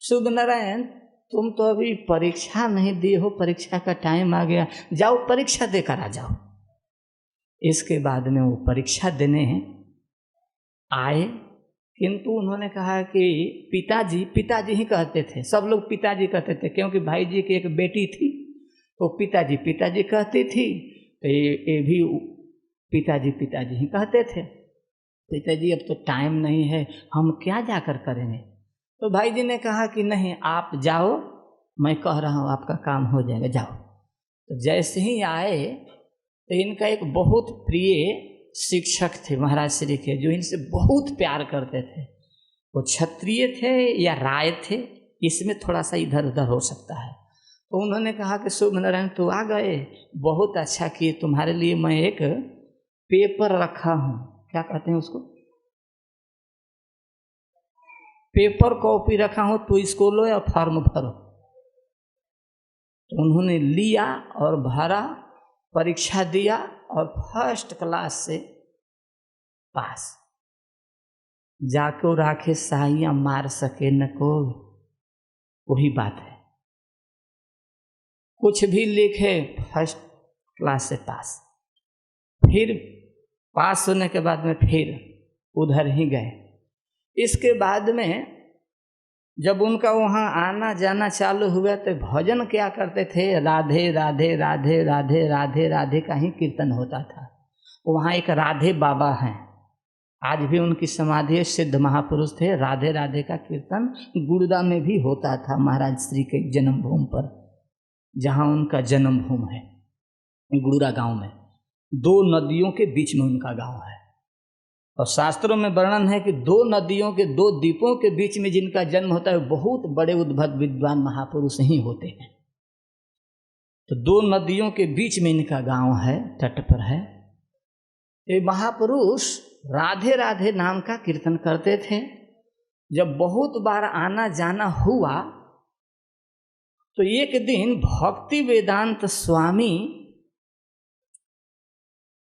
शुभ नारायण तुम तो अभी परीक्षा नहीं दिए हो, परीक्षा का टाइम आ गया, जाओ परीक्षा देकर आ जाओ। इसके बाद में वो परीक्षा देने आए, किंतु उन्होंने कहा कि पिताजी, पिताजी ही कहते थे, सब लोग पिताजी कहते थे, क्योंकि भाई जी की एक बेटी थी तो पिताजी पिताजी कहती थी, तो ये भी पिताजी पिताजी ही कहते थे। पिताजी अब तो टाइम नहीं है, हम क्या जाकर करेंगे? तो भाई जी ने कहा कि नहीं, आप जाओ, मैं कह रहा हूँ आपका काम हो जाएगा, जाओ। तो जैसे ही आए तो इनका एक बहुत प्रिय शिक्षक थे महाराज श्री के, जो इनसे बहुत प्यार करते थे। वो क्षत्रिय थे या राय थे, इसमें थोड़ा सा इधर उधर हो सकता है। तो उन्होंने कहा कि शुभ नारायण तो आ गए, बहुत अच्छा किए, तुम्हारे लिए मैं एक पेपर रखा हूँ, क्या कहते हैं उसको, पेपर कॉपी रखा हूँ, तो इसको लो या फॉर्म भरो। तो उन्होंने लिया और भरा, परीक्षा दिया और फर्स्ट क्लास से पास। जाको राखे साइया मार सके न को, वही बात है। कुछ भी लिखे, फर्स्ट क्लास से पास। फिर पास होने के बाद में फिर उधर ही गए। इसके बाद में जब उनका वहाँ आना जाना चालू हुआ तो भजन क्या करते थे, राधे राधे राधे राधे राधे राधे का ही कीर्तन होता था। वहाँ एक राधे बाबा हैं, आज भी उनकी समाधि, सिद्ध महापुरुष थे। राधे राधे का कीर्तन गुरुदा में भी होता था, महाराज श्री के जन्मभूमि पर, जहाँ उनका जन्मभूमि है, गुरुदा गांव में। 2 नदियों के बीच में उनका गांव है, और शास्त्रों में वर्णन है कि 2 नदियों के 2 द्वीपों के बीच में जिनका जन्म होता है, बहुत बड़े उद्भट विद्वान महापुरुष ही होते हैं। तो 2 नदियों के बीच में इनका गांव है, तट पर है। ये महापुरुष राधे राधे नाम का कीर्तन करते थे। जब बहुत बार आना जाना हुआ तो एक दिन भक्ति वेदांत स्वामी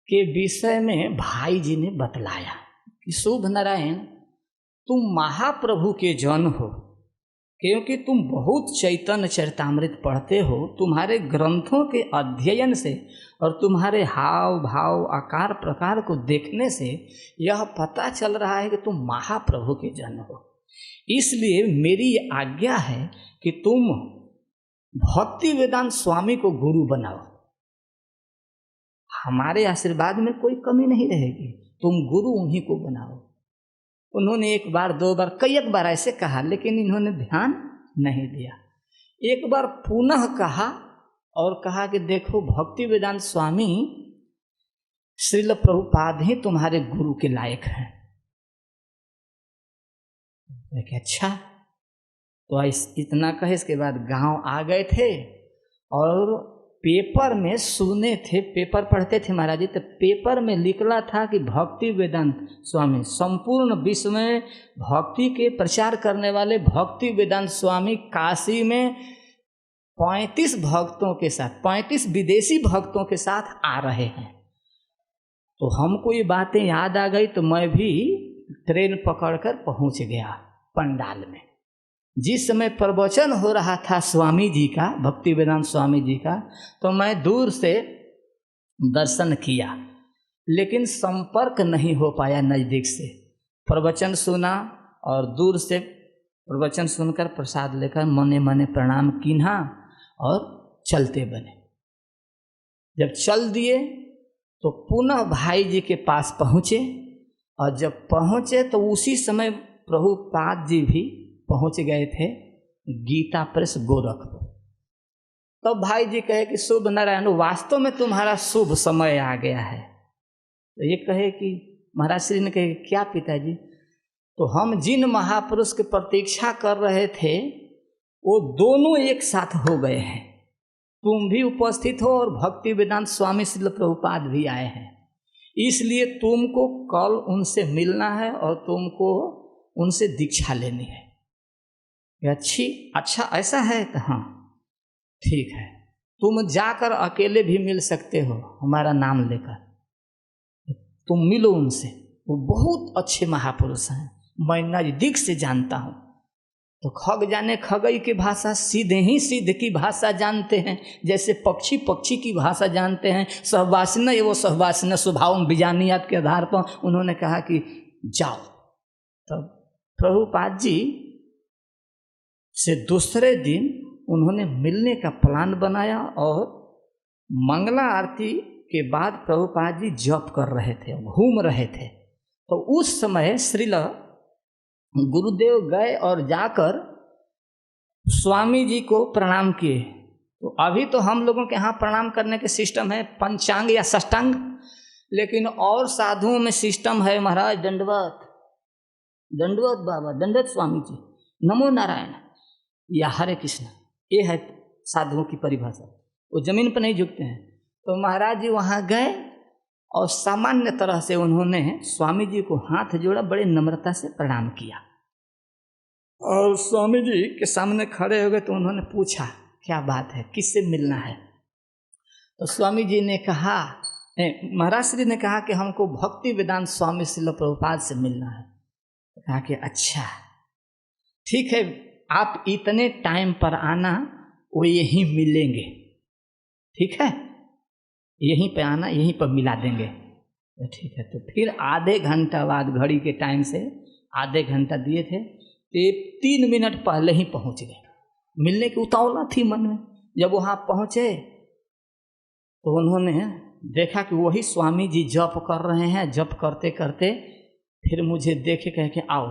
के विषय में भाई जी ने बतलाया कि शुभ नारायण तुम महाप्रभु के जन हो, क्योंकि तुम बहुत चैतन्य चरितामृत पढ़ते हो। तुम्हारे ग्रंथों के अध्ययन से और तुम्हारे हाव भाव आकार प्रकार को देखने से यह पता चल रहा है कि तुम महाप्रभु के जन हो। इसलिए मेरी आज्ञा है कि तुम भक्ति वेदांत स्वामी को गुरु बनाओ, हमारे आशीर्वाद में कोई कमी नहीं रहेगी, तुम गुरु उन्हीं को बनाओ। उन्होंने 1 बार 2 बार कई एक बार ऐसे कहा, लेकिन इन्होंने ध्यान नहीं दिया। एक बार पुनः कहा और कहा कि देखो भक्ति वेदांत स्वामी श्रील प्रभुपाद ही तुम्हारे गुरु के लायक हैं। अच्छा, तो इतना कहे इसके बाद गांव आ गए थे और पेपर में सुने थे, पेपर पढ़ते थे महाराज जी, तो पेपर में लिखला था कि भक्ति वेदांत स्वामी, संपूर्ण विश्व में भक्ति के प्रचार करने वाले भक्ति वेदांत स्वामी काशी में 35 भक्तों के साथ, 35 विदेशी भक्तों के साथ आ रहे हैं। तो हमको ये बातें याद आ गई, तो मैं भी ट्रेन पकड़कर पहुंच गया पंडाल में। जिस समय प्रवचन हो रहा था स्वामी जी का, भक्ति वेदांत स्वामी जी का, तो मैं दूर से दर्शन किया, लेकिन संपर्क नहीं हो पाया नज़दीक से। प्रवचन सुना और दूर से प्रवचन सुनकर प्रसाद लेकर मने मने प्रणाम कीन्हा और चलते बने। जब चल दिए तो पुनः भाई जी के पास पहुँचे, और जब पहुँचे तो उसी समय प्रभुपाद जी भी पहुँच गए थे गीता प्रेस गोरखपुर। तब तो भाई जी कहे कि शुभ नारायण, वास्तव में तुम्हारा शुभ समय आ गया है। तो ये कहे कि महाराज श्री ने कहे क्या पिताजी? तो हम जिन महापुरुष की प्रतीक्षा कर रहे थे वो दोनों एक साथ हो गए हैं। तुम भी उपस्थित हो और भक्ति वेदांत स्वामी श्रील प्रभुपाद भी आए हैं, इसलिए तुमको कल उनसे मिलना है और तुमको उनसे दीक्षा लेनी है। अच्छा ऐसा है? तो हाँ ठीक है, तुम जाकर अकेले भी मिल सकते हो, हमारा नाम लेकर तुम मिलो उनसे, वो बहुत अच्छे महापुरुष हैं, मैं नज़दीक से जानता हूँ। तो खग जाने खगई की भाषा, सीधे ही सीध की भाषा जानते हैं, जैसे पक्षी पक्षी की भाषा जानते हैं। सहवासना वो सहवासना स्वभाव बीजानियात के आधार पर उन्होंने कहा कि जाओ। तब प्रभुपाद जी से दूसरे दिन उन्होंने मिलने का प्लान बनाया, और मंगला आरती के बाद प्रभुपाद जी जप कर रहे थे, घूम रहे थे। तो उस समय श्रील गुरुदेव गए और जाकर स्वामी जी को प्रणाम किए। तो अभी तो हम लोगों के यहाँ प्रणाम करने के सिस्टम है पंचांग या षष्टांग, लेकिन और साधुओं में सिस्टम है महाराज दंडवत, दंडवत बाबा, दंडवत स्वामी जी, नमो नारायण या हरे कृष्ण, ये है साधुओं की परिभाषा। वो जमीन पर नहीं झुकते हैं। तो महाराज जी वहाँ गए और सामान्य तरह से उन्होंने स्वामी जी को हाथ जोड़ा, बड़े नम्रता से प्रणाम किया, और स्वामी जी के सामने खड़े हो गए। तो उन्होंने पूछा क्या बात है, किससे मिलना है? तो स्वामी जी ने कहा, महाराज श्री ने कहा कि हमको भक्ति वेदांत स्वामी श्रील प्रभुपाद से मिलना है। तो कहा कि अच्छा ठीक है, आप इतने टाइम पर आना, वो यहीं मिलेंगे, ठीक है, यहीं पे आना, यहीं पर मिला देंगे। तो ठीक है। तो फिर आधे घंटा बाद, घड़ी के टाइम से आधे घंटा दिए थे, तो 3 मिनट पहले ही पहुंच गए। मिलने की उतावला थी मन में। जब वहाँ पहुँचे तो उन्होंने देखा कि वही स्वामी जी जप कर रहे हैं। जप करते करते फिर मुझे देखे, कहे कि आओ।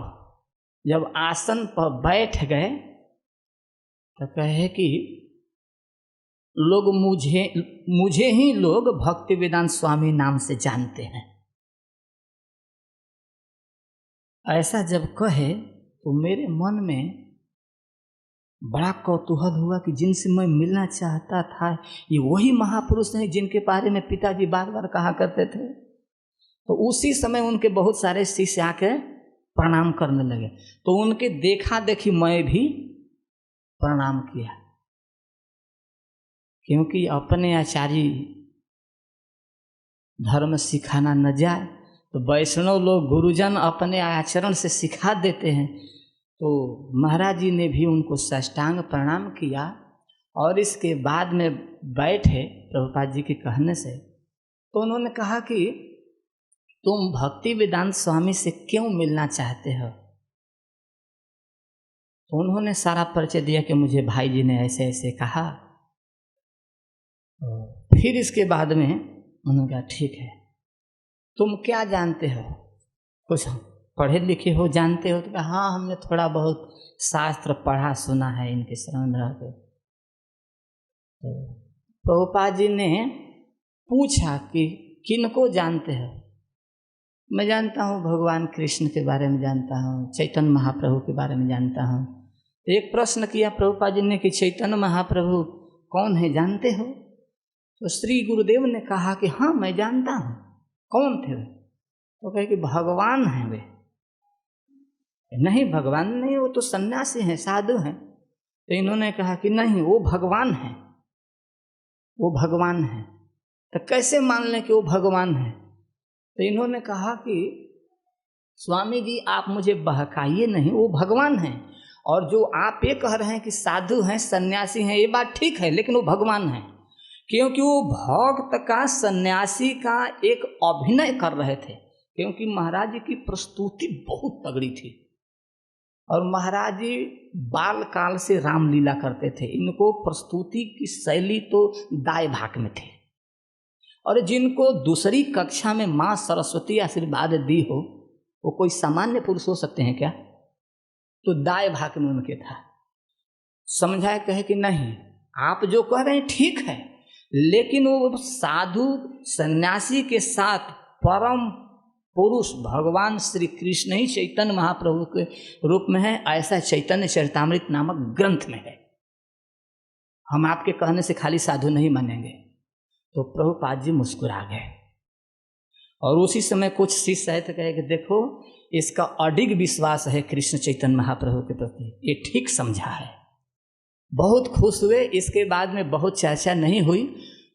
जब आसन पर बैठ गए तो कहे कि लोग मुझे ही लोग भक्ति वेदांत स्वामी नाम से जानते हैं। ऐसा जब कहे तो मेरे मन में बड़ा कौतूहल हुआ कि जिनसे मैं मिलना चाहता था ये वही महापुरुष हैं जिनके बारे में पिताजी बार बार कहा करते थे। तो उसी समय उनके बहुत सारे शिष्य आके प्रणाम करने लगे। तो उनके देखा देखी मैं भी प्रणाम किया, क्योंकि अपने आचार्य धर्म सिखाना न जाए तो वैष्णव लोग गुरुजन अपने आचरण से सिखा देते हैं। तो महाराज जी ने भी उनको साष्टांग प्रणाम किया, और इसके बाद में बैठे प्रभुपाद जी के कहने से। तो उन्होंने कहा कि तुम भक्ति वेदांत स्वामी से क्यों मिलना चाहते हो? तो उन्होंने सारा परिचय दिया कि मुझे भाई जी ने ऐसे ऐसे कहा। फिर इसके बाद में उन्होंने कहा ठीक है, तुम क्या जानते हो, कुछ पढ़े लिखे हो, जानते हो? तो कहा हाँ, हमने थोड़ा बहुत शास्त्र पढ़ा सुना है इनके शरण में रहकर। तो प्रभुपाद जी ने पूछा कि किनको जानते हो? मैं जानता हूँ भगवान कृष्ण के बारे में जानता हूँ, चैतन्य महाप्रभु के बारे में जानता हूँ। तो एक प्रश्न किया प्रभुपाद जी ने कि चैतन्य महाप्रभु कौन है जानते हो? तो श्री गुरुदेव ने कहा कि हाँ मैं जानता हूँ। कौन थे वे? तो कहे कि भगवान हैं वे। नहीं भगवान नहीं, वो तो सन्यासी हैं, साधु हैं। तो इन्होंने कहा कि नहीं वो भगवान हैं, वो भगवान हैं। तो कैसे मान लें कि वो भगवान हैं? तो इन्होंने कहा कि स्वामी जी आप मुझे बहकाइए नहीं, वो भगवान हैं। और जो आप ये कह रहे हैं कि साधु हैं, सन्यासी हैं, ये बात ठीक है, लेकिन वो भगवान हैं। क्योंकि वो भक्त का सन्यासी का एक अभिनय कर रहे थे, क्योंकि महाराज जी की प्रस्तुति बहुत तगड़ी थी और महाराज जी बाल काल से रामलीला करते थे। इनको प्रस्तुति की शैली तो दाएं भाग में थे। और जिनको दूसरी कक्षा में माँ सरस्वती आशीर्वाद दी हो, वो कोई सामान्य पुरुष हो सकते हैं क्या? तो दाएं भाग में उनके था। समझाए कहे कि नहीं आप जो कह रहे हैं ठीक है, लेकिन वो साधु सन्यासी के साथ परम पुरुष भगवान श्री कृष्ण ही चैतन्य महाप्रभु के रूप में है, ऐसा चैतन्य चरितामृत नामक ग्रंथ में है। हम आपके कहने से खाली साधु नहीं मानेंगे। तो प्रभुपाद जी मुस्कुरा गए और उसी समय कुछ शिष्य आए थे, कहे कि देखो इसका अडिग विश्वास है कृष्ण चैतन्य महाप्रभु के प्रति, ये ठीक समझा है। बहुत खुश हुए। इसके बाद में बहुत चर्चा नहीं हुई।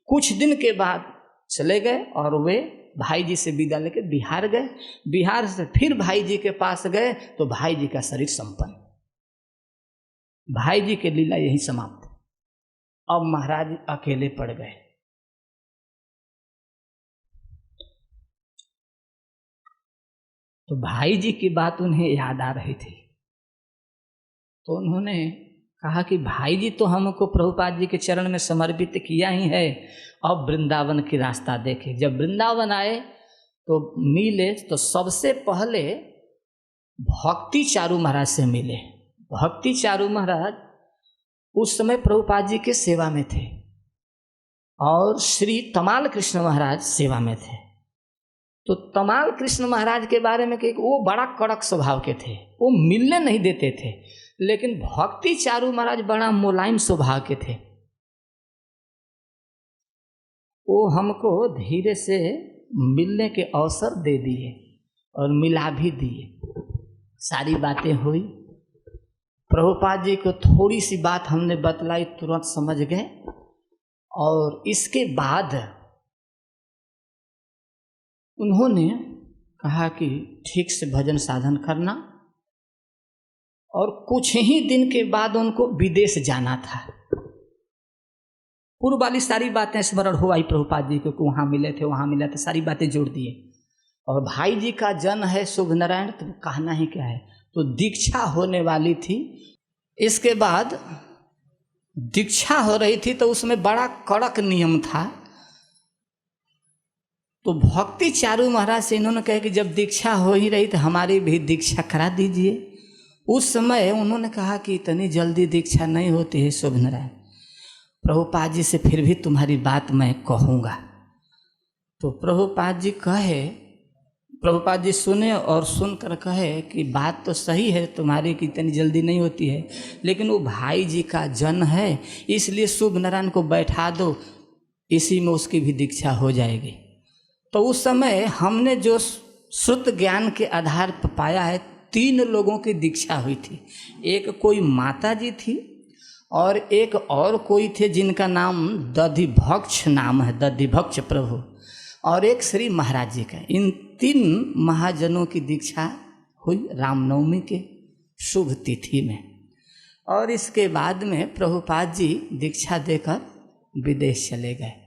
कुछ दिन के बाद चले गए और वे भाई जी से विदा लेकर बिहार गए। बिहार से फिर भाई जी के पास गए तो भाई जी का शरीर संपन्न। भाई जी के लीला यही समाप्त। अब महाराज अकेले पड़ गए। तो भाई जी की बात उन्हें याद आ रही थी, तो उन्होंने कहा कि भाई जी तो हमको प्रभुपाद जी के चरण में समर्पित किया ही है, अब वृंदावन की रास्ता देखे। जब वृंदावन आए तो मिले तो सबसे पहले भक्ति चारू महाराज से मिले। भक्ति चारू महाराज उस समय प्रभुपाद जी के सेवा में थे और श्री तमाल कृष्ण महाराज सेवा में थे। तो तमाल कृष्ण महाराज के बारे में कि वो बड़ा कड़क स्वभाव के थे, वो मिलने नहीं देते थे। लेकिन भक्ति चारू महाराज बड़ा मुलायम स्वभाव के थे। वो हमको धीरे से मिलने के अवसर दे दिए और मिला भी दिए। सारी बातें हुई। प्रभुपाद जी को थोड़ी सी बात हमने बतलाई, तुरंत समझ गए। और इसके बाद उन्होंने कहा कि ठीक से भजन साधन करना। और कुछ ही दिन के बाद उनको विदेश जाना था। पूर्व वाली सारी बातें स्मरण हो आई प्रभुपाद जी को कि वहाँ मिले थे, वहाँ मिला था, सारी बातें जोड़ दिए। और भाई जी का जन्म है शुभ नारायण, तो कहना ही क्या है। तो दीक्षा होने वाली थी। इसके बाद दीक्षा हो रही थी तो उसमें बड़ा कड़क नियम था। तो भक्ति चारू महाराज से इन्होंने कहा कि जब दीक्षा हो ही रही तो हमारी भी दीक्षा करा दीजिए। उस समय उन्होंने कहा कि इतनी जल्दी दीक्षा नहीं होती है शुभ नारायण, प्रभुपाद जी से फिर भी तुम्हारी बात मैं कहूँगा। तो प्रभुपाद जी कहे, प्रभुपाद जी सुने और सुनकर कहे कि बात तो सही है तुम्हारी कि इतनी जल्दी नहीं होती है, लेकिन वो भाई जी का जन्म है, इसलिए शुभ नारायण को बैठा दो, इसी में उसकी भी दीक्षा हो जाएगी। तो उस समय हमने जो श्रुत ज्ञान के आधार पर पाया है, 3 लोगों की दीक्षा हुई थी। एक कोई माता जी थी और एक और कोई थे जिनका नाम दधिभक्ष नाम है, दधिभक्ष प्रभु, और एक श्री महाराज जी का। इन 3 महाजनों की दीक्षा हुई रामनवमी के शुभ तिथि में। और इसके बाद में प्रभुपाद जी दीक्षा देकर विदेश चले गए।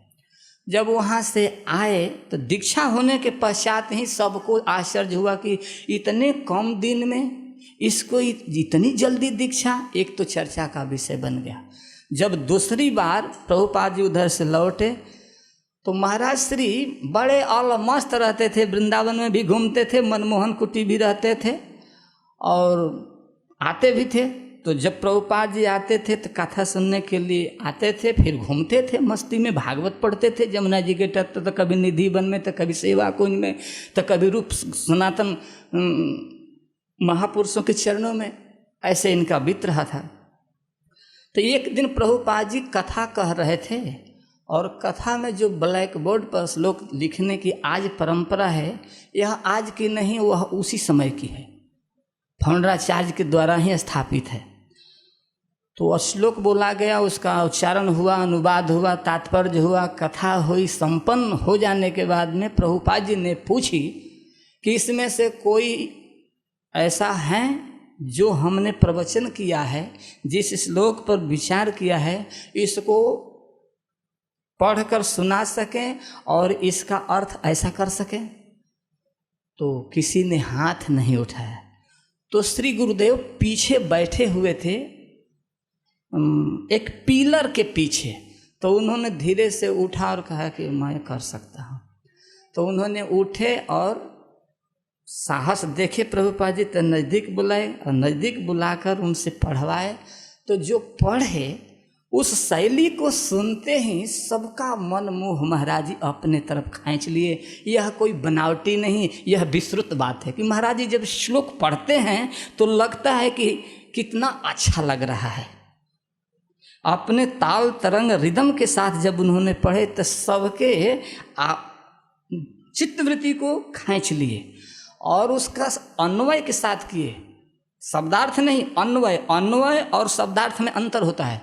जब वहाँ से आए तो दीक्षा होने के पश्चात ही सबको आश्चर्य हुआ कि इतने कम दिन में इसको इतनी जल्दी दीक्षा। एक तो चर्चा का विषय बन गया। जब दूसरी बार प्रभुपाद जी उधर से लौटे तो महाराज श्री बड़े अलमस्त रहते थे, वृंदावन में भी घूमते थे, मनमोहन कुटी भी रहते थे और आते भी थे। तो जब प्रभुपाद जी आते थे तो कथा सुनने के लिए आते थे, फिर घूमते थे मस्ती में, भागवत पढ़ते थे जमुना जी के तट, तो कभी निधि वन में, तो कभी सेवा कुंज में, तो कभी रूप सनातन महापुरुषों के चरणों में। ऐसे इनका बीत रहा था। तो एक दिन प्रभुपाद जी कथा कह रहे थे, और कथा में जो ब्लैक बोर्ड पर श्लोक लिखने की आज परंपरा है, यह आज की नहीं, वह उसी समय की है, फौंडराचार्य के द्वारा ही स्थापित है। तो श्लोक बोला गया, उसका उच्चारण हुआ, अनुवाद हुआ, तात्पर्य हुआ, कथा हुई, संपन्न हो जाने के बाद में प्रभुपाद जी ने पूछी कि इसमें से कोई ऐसा है जो हमने प्रवचन किया है, जिस श्लोक पर विचार किया है, इसको पढ़कर सुना सकें और इसका अर्थ ऐसा कर सकें? तो किसी ने हाथ नहीं उठाया। तो श्री गुरुदेव पीछे बैठे हुए थे, एक पिलर के पीछे। तो उन्होंने धीरे से उठा और कहा कि मैं कर सकता हूँ। तो उन्होंने उठे और साहस देखे प्रभुपाद जी, तो नज़दीक बुलाए और नज़दीक बुलाकर उनसे पढ़वाए। तो जो पढ़े उस शैली को सुनते ही सबका मन मोह महाराज जी अपने तरफ खींच लिए। यह कोई बनावटी नहीं, यह विस्तृत बात है कि महाराज जी जब श्लोक पढ़ते हैं तो लगता है कि कितना अच्छा लग रहा है। अपने ताल तरंग रिदम के साथ जब उन्होंने पढ़े तो सबके चित्तवृत्ति को खींच लिए और उसका अन्वय के साथ किए। शब्दार्थ नहीं, अन्वय। अन्वय और शब्दार्थ में अंतर होता है।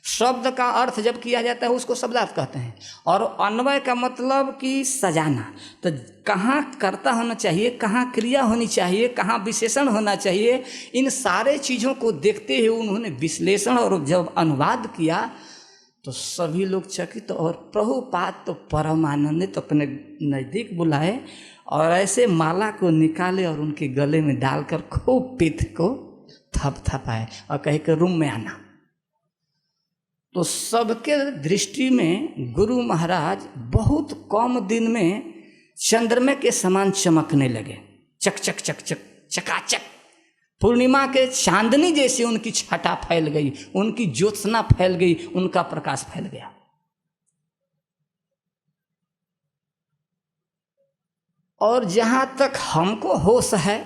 शब्द का अर्थ जब किया जाता है उसको शब्दार्थ कहते हैं, और अन्वय का मतलब कि सजाना। तो कहाँ कर्ता होना चाहिए, कहाँ क्रिया होनी चाहिए, कहाँ विशेषण होना चाहिए, इन सारे चीज़ों को देखते हुए उन्होंने विश्लेषण और जब अनुवाद किया तो सभी लोग चकित। और प्रभुपाद तो परमानंदित अपने नज़दीक बुलाए और ऐसे माला को निकाले और उनके गले में डालकर खूब पीठ को थपथपाए और कहे कि रूम में आना। तो सबके दृष्टि में गुरु महाराज बहुत कम दिन में चंद्रमा के समान चमकने लगे। चक चक चक चक चकाचक, पूर्णिमा के चांदनी जैसी उनकी छटा फैल गई, उनकी ज्योत्सना फैल गई, उनका प्रकाश फैल गया। और जहाँ तक हमको होश है,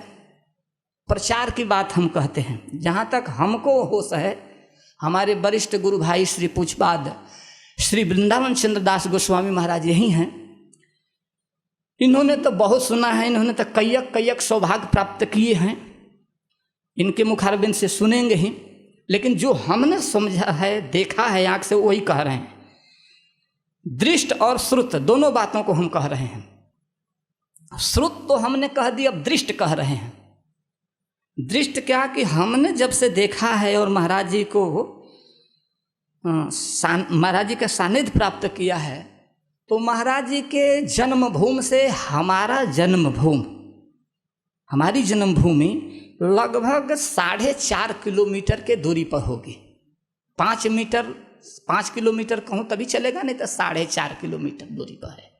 प्रचार की बात हम कहते हैं, जहाँ तक हमको होश है, हमारे वरिष्ठ गुरु भाई श्री पूछपाद श्री वृंदावन चंद्र दास गोस्वामी महाराज यही हैं। इन्होंने तो बहुत सुना है, इन्होंने तो कैयक कैयक सौभाग्य प्राप्त किए हैं, इनके मुखारबिंद से सुनेंगे ही। लेकिन जो हमने समझा है, देखा है आँख से, वही कह रहे हैं। दृष्ट और श्रुत दोनों बातों को हम कह रहे हैं। श्रुत तो हमने कह दिया, अब दृष्ट कह रहे हैं। दृष्ट क्या कि हमने जब से देखा है और महाराज जी को महाराज जी का सानिध्य प्राप्त किया है, तो महाराज जी के जन्मभूमि से हमारा जन्मभूमि, हमारी जन्मभूमि लगभग 4.5 किलोमीटर के दूरी पर होगी। 5 किलोमीटर कहूँ तभी चलेगा, नहीं तो 4.5 किलोमीटर दूरी पर है।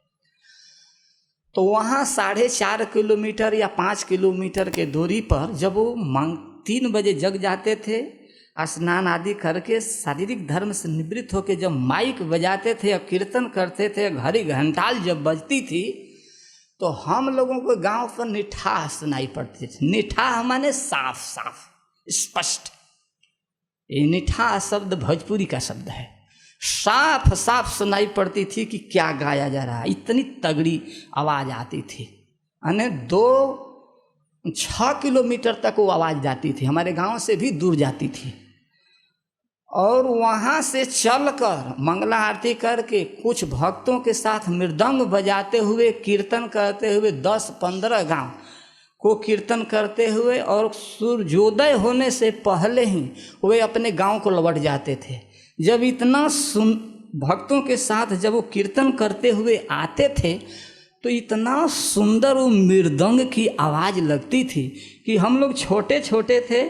तो वहाँ 4.5 किलोमीटर या 5 किलोमीटर के दूरी पर जब वो 3 बजे जग जाते थे, स्नान आदि करके शारीरिक धर्म से निवृत्त होकर जब माइक बजाते थे और कीर्तन करते थे, घड़ी घंटाल जब बजती थी, तो हम लोगों को गांव पर निठाह सुनाई पड़ती थी। निठाह माने साफ साफ स्पष्ट। ये निठाह शब्द भोजपुरी का शब्द है। साफ साफ सुनाई पड़ती थी कि क्या गाया जा रहा है, इतनी तगड़ी आवाज़ आती थी। यानी 2-6 किलोमीटर तक वो आवाज़ जाती थी, हमारे गांव से भी दूर जाती थी। और वहाँ से चलकर मंगला आरती करके कुछ भक्तों के साथ मृदंग बजाते हुए, कीर्तन करते हुए 10-15 गांव को कीर्तन करते हुए, और सूर्योदय होने से पहले ही वे अपने गांव को लौट जाते थे। जब इतना भक्तों के साथ जब वो कीर्तन करते हुए आते थे तो इतना सुंदर वो मृदंग की आवाज़ लगती थी कि हम लोग छोटे छोटे थे,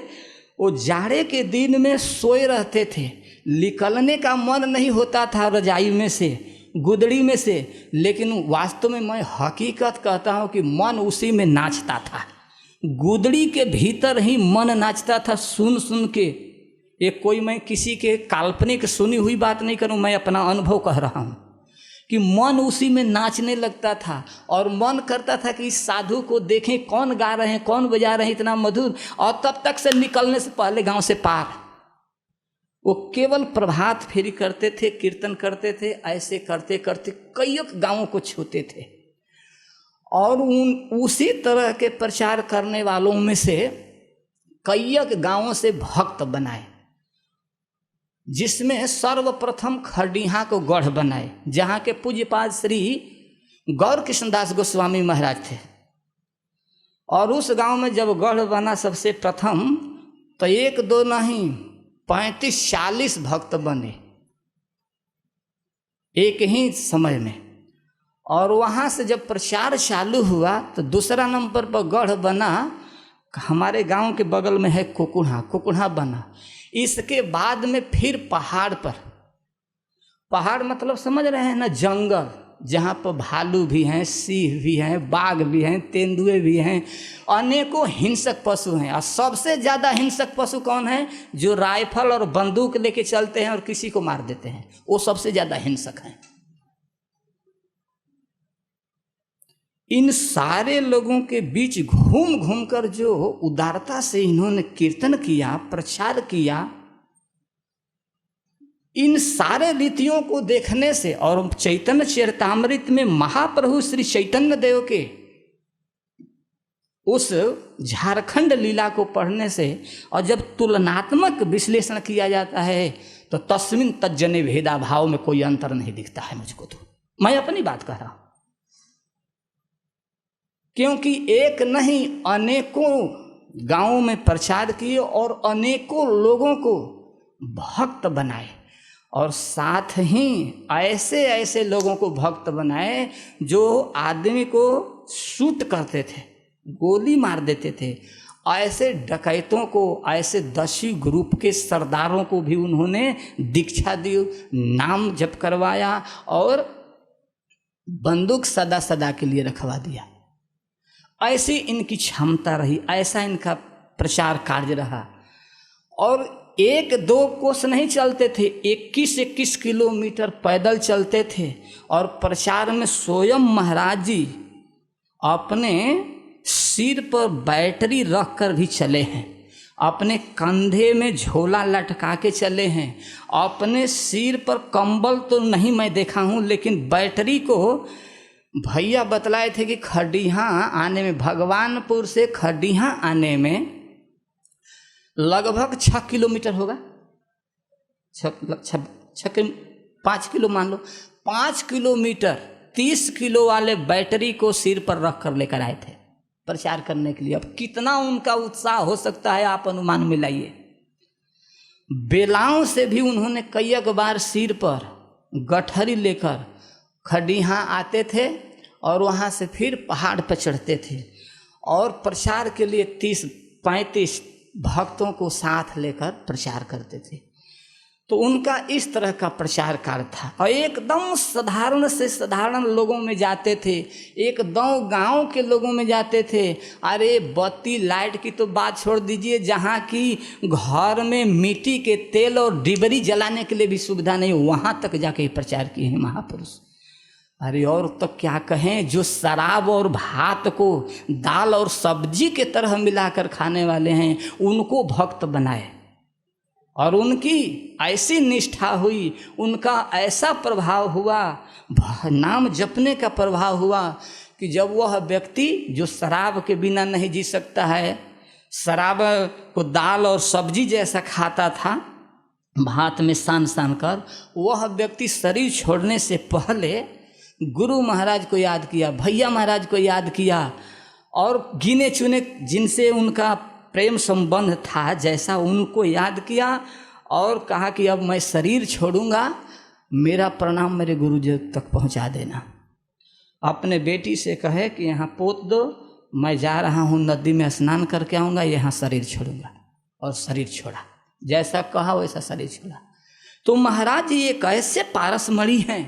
वो जाड़े के दिन में सोए रहते थे। निकलने का मन नहीं होता था रजाई में से, गुदड़ी में से, लेकिन वास्तव में मैं हकीकत कहता हूँ कि मन उसी में नाचता था। गुदड़ी के भीतर ही मन नाचता था, सुन सुन के ये कोई मैं किसी के काल्पनिक सुनी हुई बात नहीं करूं, मैं अपना अनुभव कह रहा हूं कि मन उसी में नाचने लगता था और मन करता था कि इस साधु को देखें कौन गा रहे हैं, कौन बजा रहे हैं इतना मधुर। और तब तक से निकलने से पहले गांव से पार वो केवल प्रभात फेरी करते थे, कीर्तन करते थे। ऐसे करते करते कई गांवों को छूते थे और उसी तरह के प्रचार करने वालों में से कई गांवों से भक्त बनाए, जिसमें सर्वप्रथम खरडीहा को गढ़ बनाए, जहाँ के पूज्यपाद श्री गौर कृष्णदास गोस्वामी महाराज थे। और उस गांव में जब गढ़ बना सबसे प्रथम, तो 1-2 नहीं 35-40 भक्त बने एक ही समय में। और वहाँ से जब प्रचार चालू हुआ तो दूसरा नंबर पर गढ़ बना, हमारे गांव के बगल में है कुकुढ़ा बना। इसके बाद में फिर पहाड़ पर, पहाड़ मतलब समझ रहे हैं ना, जंगल, जहाँ पर भालू भी हैं, सिंह भी हैं, बाघ भी हैं, तेंदुए भी हैं, अनेकों हिंसक पशु हैं। और सबसे ज़्यादा हिंसक पशु कौन है? जो राइफल और बंदूक लेके चलते हैं और किसी को मार देते हैं, वो सबसे ज़्यादा हिंसक हैं। इन सारे लोगों के बीच घूम घूम कर जो उदारता से इन्होंने कीर्तन किया, प्रचार किया, इन सारे रीतियों को देखने से और चैतन्य चरितामृत में महाप्रभु श्री चैतन्य देव के उस झारखंड लीला को पढ़ने से, और जब तुलनात्मक विश्लेषण किया जाता है तो तस्मिन तज्जने भेदा भाव में कोई अंतर नहीं दिखता है मुझको। तो मैं अपनी बात कह रहा हूं, क्योंकि एक नहीं अनेकों गांवों में प्रचार किए और अनेकों लोगों को भक्त बनाए, और साथ ही ऐसे ऐसे लोगों को भक्त बनाए जो आदमी को शूट करते थे, गोली मार देते थे। ऐसे डकैतों को, ऐसे 10 ग्रुप के सरदारों को भी उन्होंने दीक्षा दी, नाम जप करवाया और बंदूक सदा सदा के लिए रखवा दिया। ऐसी इनकी क्षमता रही, ऐसा इनका प्रचार कार्य रहा। और 1-2 कोस नहीं चलते थे, 21-21 किलोमीटर पैदल चलते थे। और प्रचार में स्वयं महाराज जी अपने सिर पर बैटरी रख कर भी चले हैं, अपने कंधे में झोला लटका के चले हैं, अपने सिर पर कंबल तो नहीं मैं देखा हूँ, लेकिन बैटरी को भैया बतलाए थे कि खरडीहा आने में, भगवानपुर से खरडीहा आने में लगभग 6 किलोमीटर होगा, 5 किलो मान लो, 5 किलोमीटर 30 किलो वाले बैटरी को सिर पर रख कर लेकर आए थे प्रचार करने के लिए। अब कितना उनका उत्साह हो सकता है आप अनुमान में लाइए। बेलाओं से भी उन्होंने कई बार सिर पर गठरी लेकर खरडीहा आते थे और वहाँ से फिर पहाड़ पर चढ़ते थे और प्रचार के लिए 30-35 भक्तों को साथ लेकर प्रचार करते थे। तो उनका इस तरह का प्रचार कार्य था और एकदम साधारण से साधारण लोगों में जाते थे, एकदम गांव के लोगों में जाते थे। अरे बत्ती लाइट की तो बात छोड़ दीजिए, जहाँ की घर में मिट्टी के तेल और डिबरी जलाने के लिए भी सुविधा नहीं, वहाँ तक जाके प्रचार किए हैं महापुरुष। अरे और तो क्या कहें, जो शराब और भात को दाल और सब्जी के तरह मिलाकर खाने वाले हैं, उनको भक्त बनाए और उनकी ऐसी निष्ठा हुई, उनका ऐसा प्रभाव हुआ, नाम जपने का प्रभाव हुआ कि जब वह व्यक्ति जो शराब के बिना नहीं जी सकता है, शराब को दाल और सब्जी जैसा खाता था भात में सान सान कर, वह व्यक्ति शरीर छोड़ने से पहले गुरु महाराज को याद किया, भैया महाराज को याद किया और गिने चुने जिनसे उनका प्रेम संबंध था जैसा उनको याद किया और कहा कि अब मैं शरीर छोड़ूंगा, मेरा प्रणाम मेरे गुरु जी तक पहुंचा देना। अपने बेटी से कहे कि यहाँ पोत दो, मैं जा रहा हूँ नदी में स्नान करके आऊँगा, यहाँ शरीर छोड़ूंगा। और शरीर छोड़ा, जैसा कहा वैसा शरीर छोड़ा। तो महाराज जी एक ऐसे पारसमणि हैं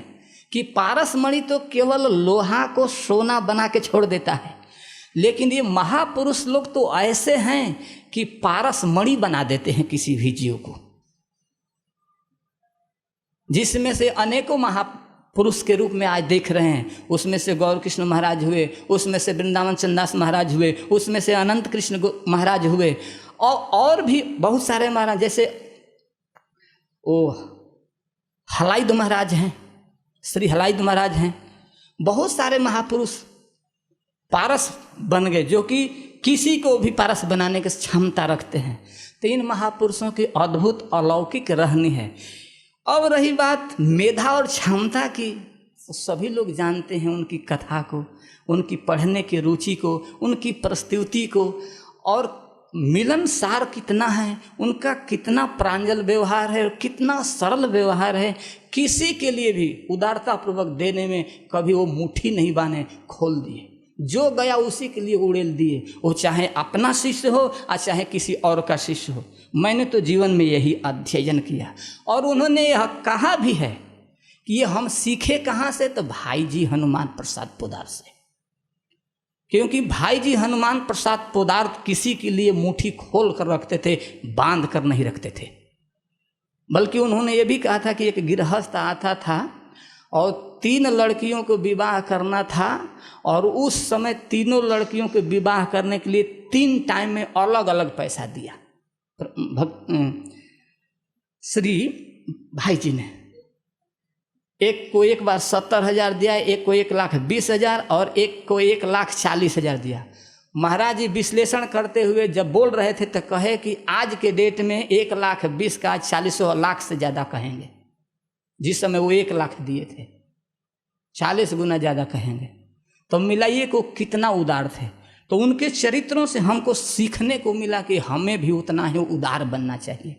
कि पारसमणि तो केवल लोहा को सोना बना के छोड़ देता है, लेकिन ये महापुरुष लोग तो ऐसे हैं कि पारसमणि बना देते हैं किसी भी जीव को। जिसमें से अनेकों महापुरुष के रूप में आज देख रहे हैं। उसमें से गौर कृष्ण महाराज हुए, उसमें से वृंदावन चंदास महाराज हुए, उसमें से अनंत कृष्ण महाराज हुए, और भी बहुत सारे महाराज, जैसे वो हलाइद महाराज हैं, श्री हलाइद महाराज हैं। बहुत सारे महापुरुष पारस बन गए, जो कि किसी को भी पारस बनाने की क्षमता रखते हैं। तो इन महापुरुषों की अद्भुत अलौकिक रहनी है। अब रही बात मेधा और क्षमता की, तो सभी लोग जानते हैं उनकी कथा को, उनकी पढ़ने की रुचि को, उनकी प्रस्तुति को, और मिलनसार कितना है, उनका कितना प्रांजल व्यवहार है, कितना सरल व्यवहार है। किसी के लिए भी उदारतापूर्वक देने में कभी वो मुट्ठी नहीं बाने, खोल दिए, जो गया उसी के लिए उड़ेल दिए, वो चाहे अपना शिष्य हो और चाहे किसी और का शिष्य हो। मैंने तो जीवन में यही अध्ययन किया। और उन्होंने यह कहा भी है कि ये हम सीखे कहाँ से, तो भाई जी हनुमान प्रसाद पोदार से। क्योंकि भाई जी हनुमान प्रसाद पोदार किसी के लिए मुट्ठी खोल कर रखते थे, बांध कर नहीं रखते थे। बल्कि उन्होंने ये भी कहा था कि एक गृहस्थ आता था और 3 लड़कियों को विवाह करना था, और उस समय तीनों लड़कियों को विवाह करने के लिए 3 टाइम में अलग अलग पैसा दिया श्री भाई जी ने। एक को एक बार 70,000 दिया, एक को 1,20,000 और एक को 1,40,000 दिया। महाराज जी विश्लेषण करते हुए जब बोल रहे थे तो कहे कि आज के डेट में 1,20,000 का 40 लाख से ज़्यादा कहेंगे। जिस समय वो 1 लाख दिए थे 40 गुना ज़्यादा कहेंगे। तो मिलाइए को कितना उदार थे। तो उनके चरित्रों से हमको सीखने को मिला कि हमें भी उतना ही उदार बनना चाहिए।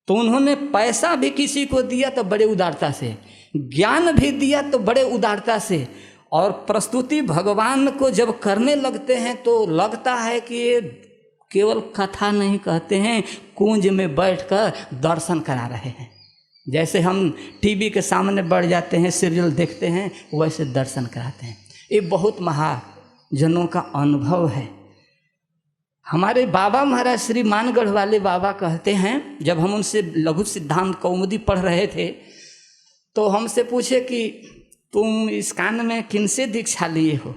तो उन्होंने पैसा भी किसी को दिया तो बड़े उदारता से, ज्ञान भी दिया तो बड़े उदारता से, और प्रस्तुति भगवान को जब करने लगते हैं तो लगता है कि ये केवल कथा नहीं कहते हैं, कुंज में बैठकर दर्शन करा रहे हैं। जैसे हम टीवी के सामने बैठ जाते हैं, सीरियल देखते हैं, वैसे दर्शन कराते हैं। ये बहुत महाजनों का अनुभव है। हमारे बाबा महाराज श्री मानगढ़ वाले बाबा कहते हैं, जब हम उनसे लघु सिद्धांत कौमुदी पढ़ रहे थे तो हमसे पूछे कि तुम इस कान में किनसे दीक्षा लिए हो।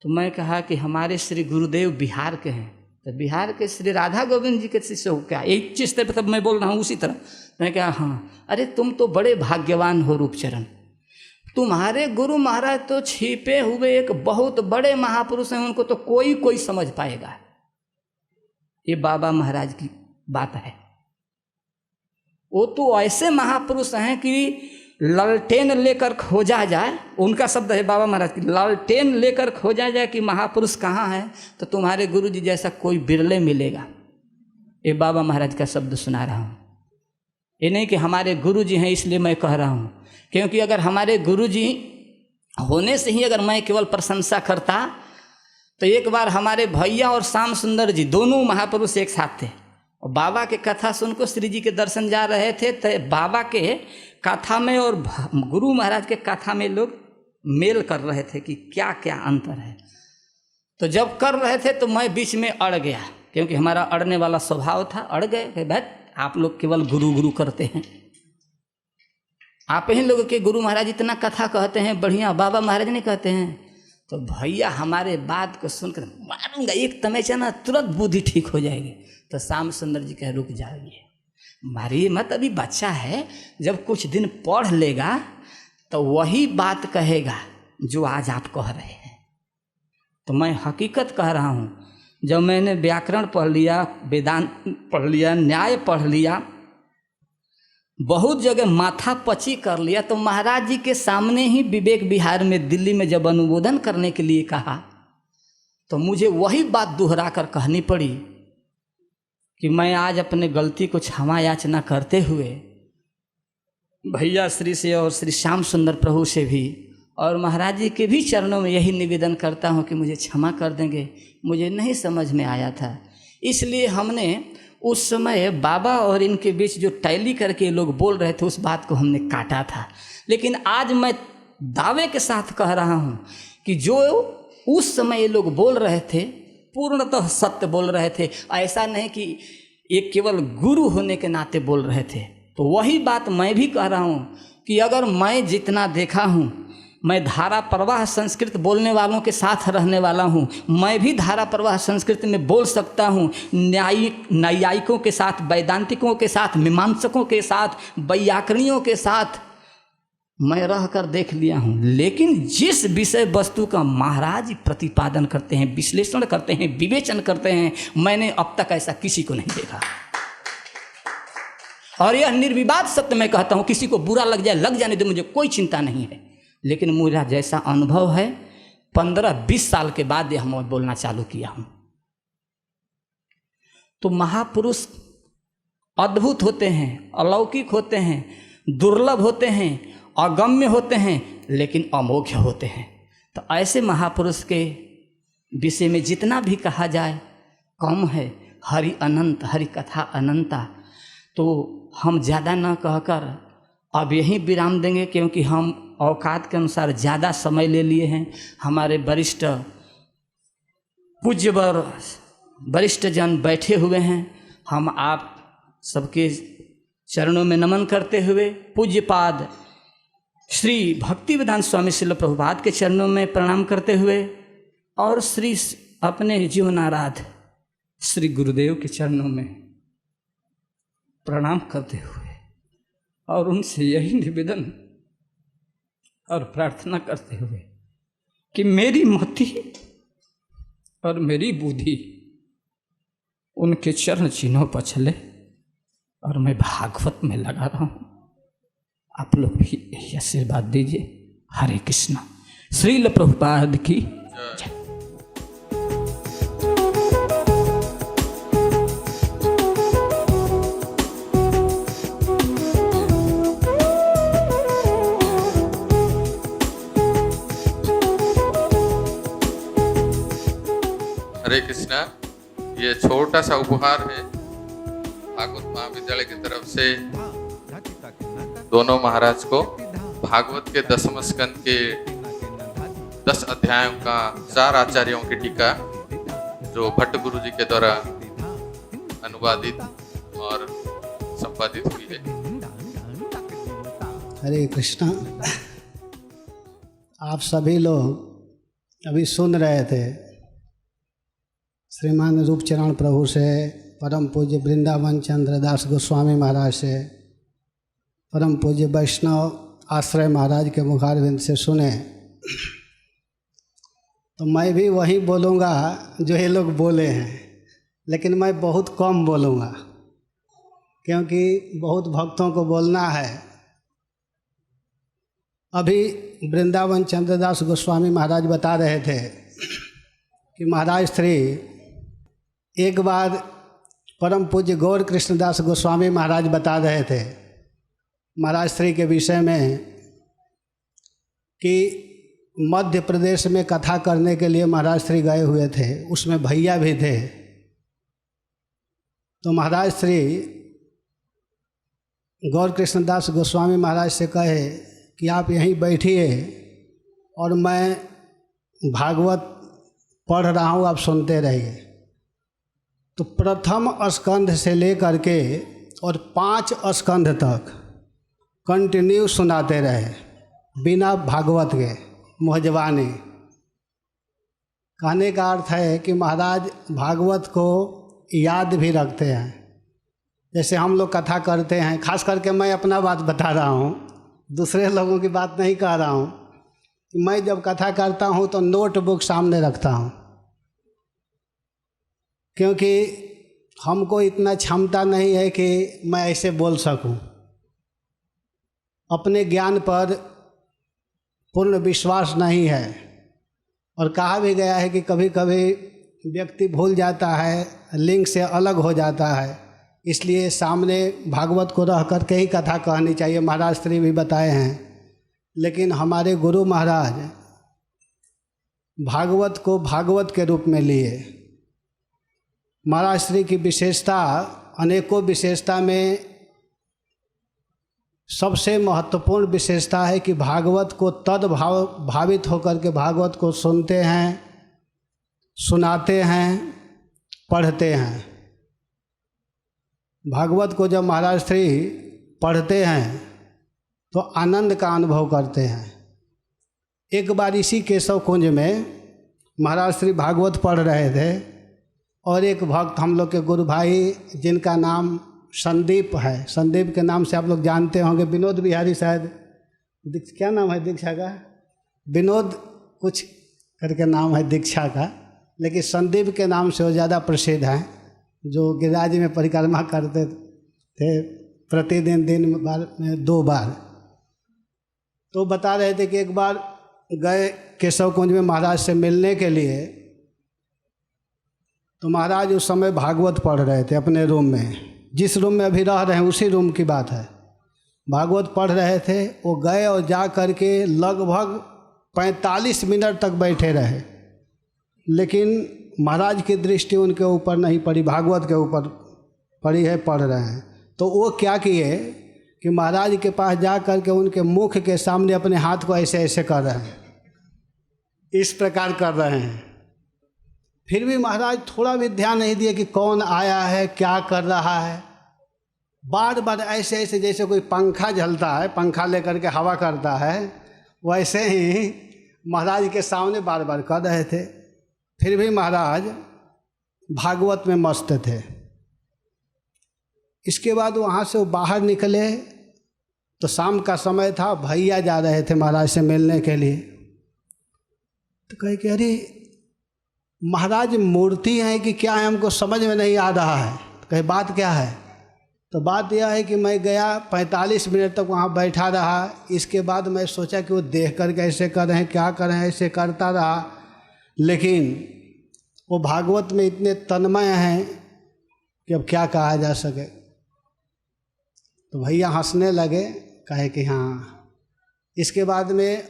तो मैं कहा कि हमारे श्री गुरुदेव बिहार के हैं। तो बिहार के श्री राधा गोविंद जी के शिष्य हो क्या? एक जिस तरह तब मैं बोल रहा हूँ उसी तरह। मैं कहा हाँ। अरे तुम तो बड़े भाग्यवान हो रूपचरण, तुम्हारे गुरु महाराज तो छिपे हुए एक बहुत बड़े महापुरुष हैं, उनको तो कोई समझ पाएगा। ये बाबा महाराज की बात है। वो तो ऐसे महापुरुष हैं कि लालटेन लेकर खोजा जाए, उनका शब्द है बाबा महाराज की, लालटेन लेकर खोजा जाए कि महापुरुष कहाँ है तो तुम्हारे गुरु जी जैसा कोई बिरले मिलेगा। ये बाबा महाराज का शब्द सुना रहा हूँ। ये नहीं कि हमारे गुरु जी हैं इसलिए मैं कह रहा हूँ, क्योंकि अगर हमारे गुरु जी होने से ही अगर मैं केवल प्रशंसा करता तो एक बार हमारे भैया और श्याम सुंदर जी दोनों महापुरुष एक साथ थे, और बाबा के कथा सुनकर श्री जी के दर्शन जा रहे थे। तो बाबा के कथा में और गुरु महाराज के कथा में लोग मेल कर रहे थे कि क्या क्या अंतर है। तो जब कर रहे थे तो मैं बीच में अड़ गया, क्योंकि हमारा अड़ने वाला स्वभाव था। अड़ गए, भाई आप लोग केवल गुरु गुरु करते हैं, आप ही लोग के गुरु महाराज इतना कथा कहते हैं बढ़िया, बाबा महाराज नहीं कहते हैं। तो भैया हमारे बात को सुनकर मारूंगा एक तमेचा ना, तुरंत बुद्धि ठीक हो जाएगी। तो श्याम सुंदर जी कहे रुक जाइए, मारिए मत, अभी बच्चा है, जब कुछ दिन पढ़ लेगा तो वही बात कहेगा जो आज आप कह रहे हैं। तो मैं हकीकत कह रहा हूँ, जब मैंने व्याकरण पढ़ लिया, वेदांत पढ़ लिया, न्याय पढ़ लिया, बहुत जगह माथा पची कर लिया, तो महाराज जी के सामने ही विवेक विहार में दिल्ली में जब अनुमोदन करने के लिए कहा तो मुझे वही बात दोहरा कर कहनी पड़ी कि मैं आज अपने गलती को क्षमा याचना करते हुए भैया श्री से और श्री श्याम सुंदर प्रभु से भी और महाराज जी के भी चरणों में यही निवेदन करता हूँ कि मुझे क्षमा कर देंगे, मुझे नहीं समझ में आया था। इसलिए हमने उस समय बाबा और इनके बीच जो टैली करके लोग बोल रहे थे उस बात को हमने काटा था। लेकिन आज मैं दावे के साथ कह रहा हूँ कि जो उस समय ये लोग बोल रहे थे पूर्णतः सत्य बोल रहे थे। ऐसा नहीं कि ये केवल गुरु होने के नाते बोल रहे थे, तो वही बात मैं भी कह रहा हूँ कि अगर मैं जितना देखा हूँ, मैं धारा प्रवाह संस्कृत बोलने वालों के साथ रहने वाला हूँ, मैं भी धारा प्रवाह संस्कृत में बोल सकता हूँ। न्यायिकों के साथ, वैदांतिकों के साथ, मीमांसकों के साथ, वैयाकरणियों के साथ मैं रह कर देख लिया हूँ। लेकिन जिस विषय वस्तु का महाराज प्रतिपादन करते हैं, विश्लेषण करते हैं, विवेचन करते हैं, मैंने अब तक ऐसा किसी को नहीं देखा। और यह निर्विवाद सत्य मैं कहता हूँ, किसी को बुरा लग जाए, लग जाने दे, मुझे कोई चिंता नहीं है। लेकिन मेरा जैसा अनुभव है, 15-20 साल के बाद यह मैं बोलना चालू किया हूँ। तो महापुरुष अद्भुत होते हैं, अलौकिक होते हैं, दुर्लभ होते हैं, अगम्य होते हैं, लेकिन अमोघ होते हैं। तो ऐसे महापुरुष के विषय में जितना भी कहा जाए कम है। हरि अनंत, हरि कथा अनंता। तो हम ज़्यादा न कहकर अब यहीं विराम देंगे, क्योंकि हम औकात के अनुसार ज़्यादा समय ले लिए हैं। हमारे वरिष्ठ पूज्यवर वरिष्ठ जन बैठे हुए हैं। हम आप सबके चरणों में नमन करते हुए पूज्यपाद श्री भक्तिवेदांत स्वामी श्रील प्रभुपाद के चरणों में प्रणाम करते हुए और श्री अपने जीवनाराध श्री गुरुदेव के चरणों में प्रणाम करते हुए और उनसे यही निवेदन और प्रार्थना करते हुए कि मेरी मति और मेरी बुद्धि उनके चरण चिन्हों पर चले और मैं भागवत में लगा रहा हूँ। आप लोग भी यही आशीर्वाद दीजिए। हरे कृष्णा। श्रील प्रभुपाद की जय। हरे कृष्णा। ये छोटा सा उपहार है भागवत महाविद्यालय की तरफ से दोनों महाराज को भागवत के 10वें स्कंद के 10 अध्यायों का 4 आचार्यों की टीका जो भट्ट गुरु जी के द्वारा अनुवादित और संपादित हुई है। हरे कृष्णा। आप सभी लोग अभी सुन रहे थे श्रीमान रूपचरण प्रभु से, परम पूज्य वृंदावन चंद्र दास गोस्वामी महाराज से, परम पूज्य वैष्णव आश्रय महाराज के मुखारविंद से सुने। तो मैं भी वही बोलूँगा जो ये लोग बोले हैं, लेकिन मैं बहुत कम बोलूँगा क्योंकि बहुत भक्तों को बोलना है। अभी वृंदावन चंद्रदास गोस्वामी महाराज बता रहे थे कि महाराज श्री एक बार परम पूज्य गौर कृष्णदास गोस्वामी महाराज बता रहे थे महाराज श्री के विषय में कि मध्य प्रदेश में कथा करने के लिए महाराज श्री गए हुए थे, उसमें भैया भी थे। तो महाराज श्री गौर कृष्णदास गोस्वामी महाराज से कहे कि आप यहीं बैठिए और मैं भागवत पढ़ रहा हूँ, आप सुनते रहिए। तो प्रथम स्कंध से लेकर के और 5 स्कंध तक कंटिन्यू सुनाते रहे बिना भागवत के मुहजवानी। कहने का अर्थ है कि महाराज भागवत को याद भी रखते हैं। जैसे हम लोग कथा करते हैं, खास करके मैं अपना बात बता रहा हूँ, दूसरे लोगों की बात नहीं कह रहा हूँ। मैं जब कथा करता हूँ तो नोटबुक सामने रखता हूँ, क्योंकि हमको इतना क्षमता नहीं है कि मैं ऐसे बोल सकूं। अपने ज्ञान पर पूर्ण विश्वास नहीं है और कहा भी गया है कि कभी कभी व्यक्ति भूल जाता है, लिंग से अलग हो जाता है, इसलिए सामने भागवत को रह कर के ही कथा कहनी चाहिए। महाराज श्री भी बताए हैं। लेकिन हमारे गुरु महाराज भागवत को भागवत के रूप में लिए। महाराज श्री की विशेषता, अनेकों विशेषता में सबसे महत्वपूर्ण विशेषता है कि भागवत को भावित होकर के भागवत को सुनते हैं, सुनाते हैं, पढ़ते हैं। भागवत को जब महाराज श्री पढ़ते हैं तो आनंद का अनुभव करते हैं। एक बार इसी केशव कुंज में महाराज श्री भागवत पढ़ रहे थे और एक भक्त हम लोग के गुरु भाई जिनका नाम संदीप है, संदीप के नाम से आप लोग जानते होंगे, विनोद बिहारी शायद, क्या नाम है दीक्षा का, विनोद कुछ करके नाम है दीक्षा का, लेकिन संदीप के नाम से वो ज़्यादा प्रसिद्ध हैं, जो गिरिराज में परिक्रमा करते थे प्रतिदिन दिन में 2 बार। तो बता रहे थे कि एक बार गए केशव कुंज में महाराज से मिलने के लिए, तो महाराज उस समय भागवत पढ़ रहे थे अपने रूम में, जिस रूम में अभी रह रहे हैं उसी रूम की बात है। भागवत पढ़ रहे थे, वो गए और जा कर के लगभग 45 मिनट तक बैठे रहे, लेकिन महाराज की दृष्टि उनके ऊपर नहीं पड़ी, भागवत के ऊपर पड़ी है, पढ़ रहे हैं। तो वो क्या किए कि महाराज के पास जा कर के उनके मुख के सामने अपने हाथ को ऐसे ऐसे कर रहे हैं, इस प्रकार कर रहे हैं। फिर भी महाराज थोड़ा भी ध्यान नहीं दिए कि कौन आया है, क्या कर रहा है। बार बार ऐसे ऐसे जैसे कोई पंखा झलता है, पंखा लेकर के हवा करता है, वैसे ही महाराज के सामने बार बार कर रहे थे। फिर भी महाराज भागवत में मस्त थे। इसके बाद वहाँ से वो बाहर निकले तो शाम का समय था, भैया जा रहे थे महाराज से मिलने के लिए। तो कहे कि अरे महाराज मूर्ति हैं कि क्या है, हमको समझ में नहीं आ रहा है। तो कहे बात क्या है? तो बात यह है कि मैं गया 45 मिनट तक वहाँ बैठा रहा, इसके बाद मैं सोचा कि वो देख कर कैसे कर रहे हैं, क्या कर रहे हैं, ऐसे करता रहा, लेकिन वो भागवत में इतने तन्मय हैं कि अब क्या कहा जा सके। तो भैया हंसने लगे, कहे कि हाँ। इसके बाद में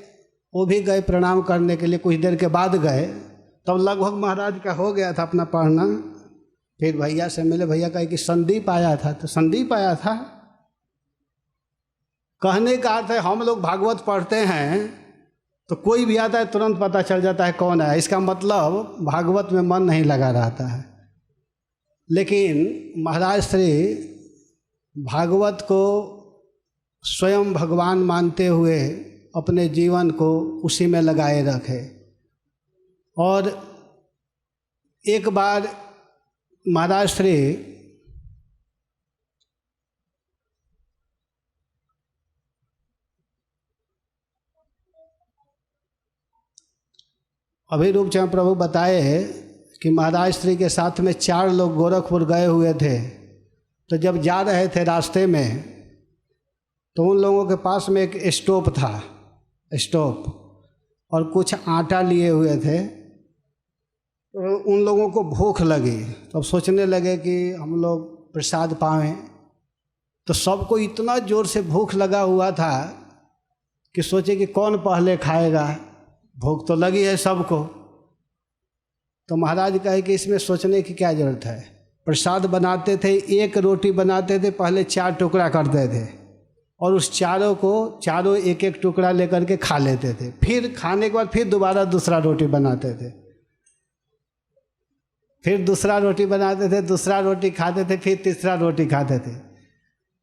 वो भी गए प्रणाम करने के लिए, कुछ देर के बाद गए, तब लगभग महाराज का हो गया था अपना पढ़ना। फिर भैया से मिले, भैया कहे कि संदीप आया था। तो संदीप आया था, कहने का अर्थ है हम लोग भागवत पढ़ते हैं तो कोई भी आता है तुरंत पता चल जाता है कौन है, इसका मतलब भागवत में मन नहीं लगा रहता है। लेकिन महाराज श्री भागवत को स्वयं भगवान मानते हुए अपने जीवन को उसी में लगाए रखे। और एक बार महाराज श्री अभिरूप चंद्र प्रभु बताए कि महाराज श्री के साथ में 4 लोग गोरखपुर गए हुए थे। तो जब जा रहे थे रास्ते में, तो उन लोगों के पास में एक स्टोव था, स्टोव, और कुछ आटा लिए हुए थे। तो उन लोगों को भूख लगी, तो अब सोचने लगे कि हम लोग प्रसाद पावें। तो सबको इतना ज़ोर से भूख लगा हुआ था कि सोचे कि कौन पहले खाएगा, भूख तो लगी है सबको। तो महाराज कहे कि इसमें सोचने की क्या ज़रूरत है। प्रसाद बनाते थे, 1 रोटी बनाते थे, पहले 4 टुकड़ा करते थे, और उस चारों एक एक टुकड़ा लेकर के खा लेते थे। फिर खाने के बाद फिर दोबारा दूसरा रोटी बनाते थे, फिर दूसरा रोटी बनाते थे, दूसरा रोटी खाते थे, फिर तीसरा रोटी खाते थे।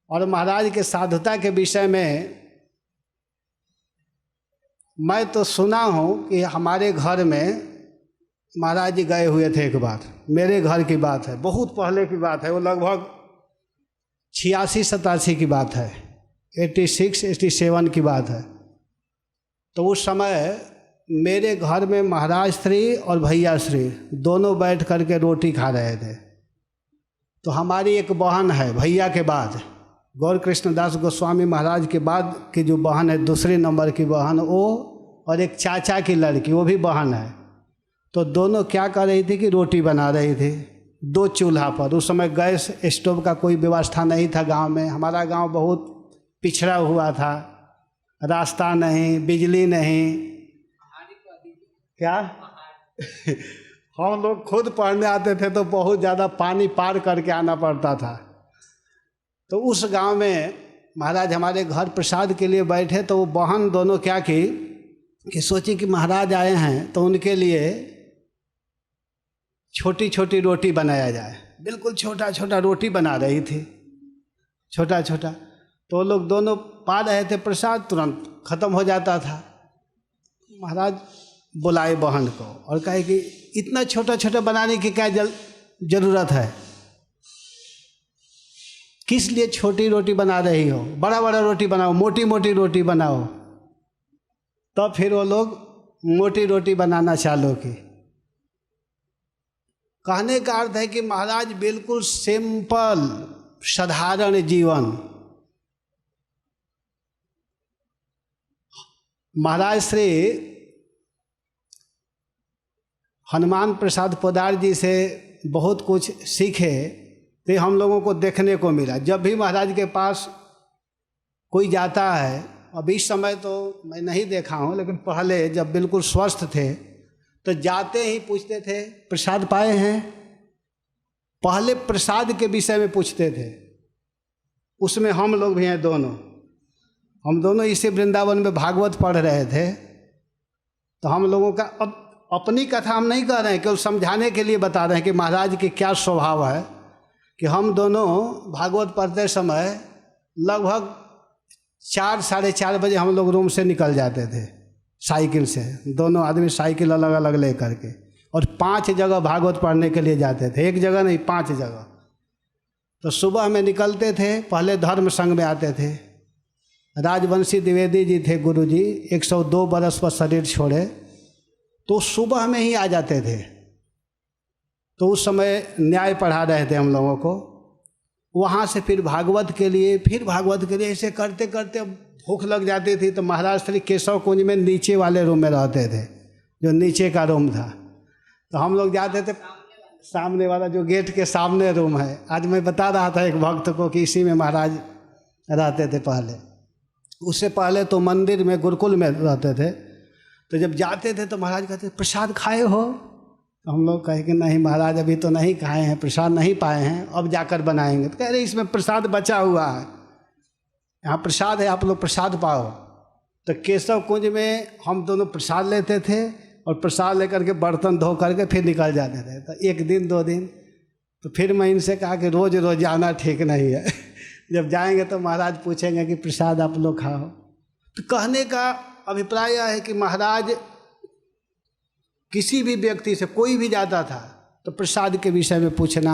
और महाराज के साधुता के विषय में मैं तो सुना हूँ कि हमारे घर में महाराज जी गए हुए थे एक बार, मेरे घर की बात है, बहुत पहले की बात है, वो लगभग 86-87 की बात है, 86-87 की बात है। तो उस समय मेरे घर में महाराज श्री और भैया श्री दोनों बैठ कर के रोटी खा रहे थे। तो हमारी एक बहन है भैया के बाद, गौर कृष्णदास गोस्वामी महाराज के बाद की जो बहन है, दूसरे नंबर की बहन वो, और एक चाचा की लड़की वो भी बहन है। तो दोनों क्या कर रही थी कि रोटी बना रही थी 2 चूल्हा पर। उस समय गैस स्टोव का कोई व्यवस्था नहीं था गांव में, हमारा गांव बहुत पिछड़ा हुआ था, रास्ता नहीं, बिजली नहीं, क्या हम लोग खुद पढ़ने आते थे तो बहुत ज़्यादा पानी पार करके आना पड़ता था। तो उस गांव में महाराज हमारे घर प्रसाद के लिए बैठे, तो वो बहन दोनों क्या की कि सोची कि महाराज आए हैं तो उनके लिए छोटी छोटी रोटी बनाया जाए। बिल्कुल छोटा छोटा रोटी बना रही थी, छोटा छोटा। तो वो लोग दोनों पा रहे थे प्रसाद, तुरंत खत्म हो जाता था। महाराज बुलाए बहन को और कहे कि इतना छोटा छोटा बनाने की क्या जरूरत है, किस लिए छोटी रोटी बना रही हो, बड़ा बड़ा रोटी बनाओ, मोटी मोटी रोटी बनाओ। तब फिर वो लोग मोटी रोटी बनाना चालू की। कहने का अर्थ है कि महाराज बिल्कुल सिंपल साधारण जीवन। महाराज श्री हनुमान प्रसाद पोदार जी से बहुत कुछ सीखे, तो हम लोगों को देखने को मिला। जब भी महाराज के पास कोई जाता है, अब इस समय तो मैं नहीं देखा हूँ, लेकिन पहले जब बिल्कुल स्वस्थ थे तो जाते ही पूछते थे प्रसाद पाए हैं। पहले प्रसाद के विषय में पूछते थे। उसमें हम लोग भी हैं, हम दोनों इसी वृंदावन में भागवत पढ़ रहे थे। तो हम लोगों का, अब अपनी कथा हम नहीं कह रहे हैं, केवल समझाने के लिए बता रहे हैं कि महाराज के क्या स्वभाव है। कि हम दोनों भागवत पढ़ते समय लगभग 4 साढ़े 4 बजे हम लोग रूम से निकल जाते थे साइकिल से, दोनों आदमी साइकिल अलग अलग ले करके, और 5 जगह भागवत पढ़ने के लिए जाते थे, एक जगह नहीं 5 जगह। तो सुबह में निकलते थे, पहले धर्म संघ में आते थे। राजवंशी द्विवेदी जी थे गुरु जी, 102 बरस पर शरीर छोड़े, तो सुबह में ही आ जाते थे। तो उस समय न्याय पढ़ा रहे थे हम लोगों को। वहाँ से फिर भागवत के लिए ऐसे करते करते भूख लग जाती थी। तो महाराज श्री केशव कुंज में नीचे वाले रूम में रहते थे, जो नीचे का रूम था। तो हम लोग जाते थे सामने वाला, जो गेट के सामने रूम है। आज मैं बता रहा था एक भक्त को कि इसी में महाराज रहते थे पहले। उससे पहले तो मंदिर में गुरुकुल में रहते थे। तो जब जाते थे तो महाराज कहते प्रसाद खाए हो? तो हम लोग कहे कि नहीं महाराज, अभी तो नहीं खाए हैं, प्रसाद नहीं पाए हैं, अब जाकर बनाएंगे। तो कह रहे इसमें प्रसाद बचा हुआ है, यहाँ प्रसाद है, आप लोग प्रसाद पाओ। तो केशव कुंज में हम दोनों प्रसाद लेते थे, और प्रसाद लेकर के बर्तन धो करके फिर निकल जाते थे। तो 1 दिन 2 दिन, तो फिर मैं इनसे कहा कि रोज़ रोज़ जाना ठीक नहीं है। जब जाएंगे तो महाराज पूछेंगे कि प्रसाद आप लोग खाओ। तो कहने का अभिप्राय है कि महाराज किसी भी व्यक्ति से, कोई भी जाता था तो प्रसाद के विषय में पूछना।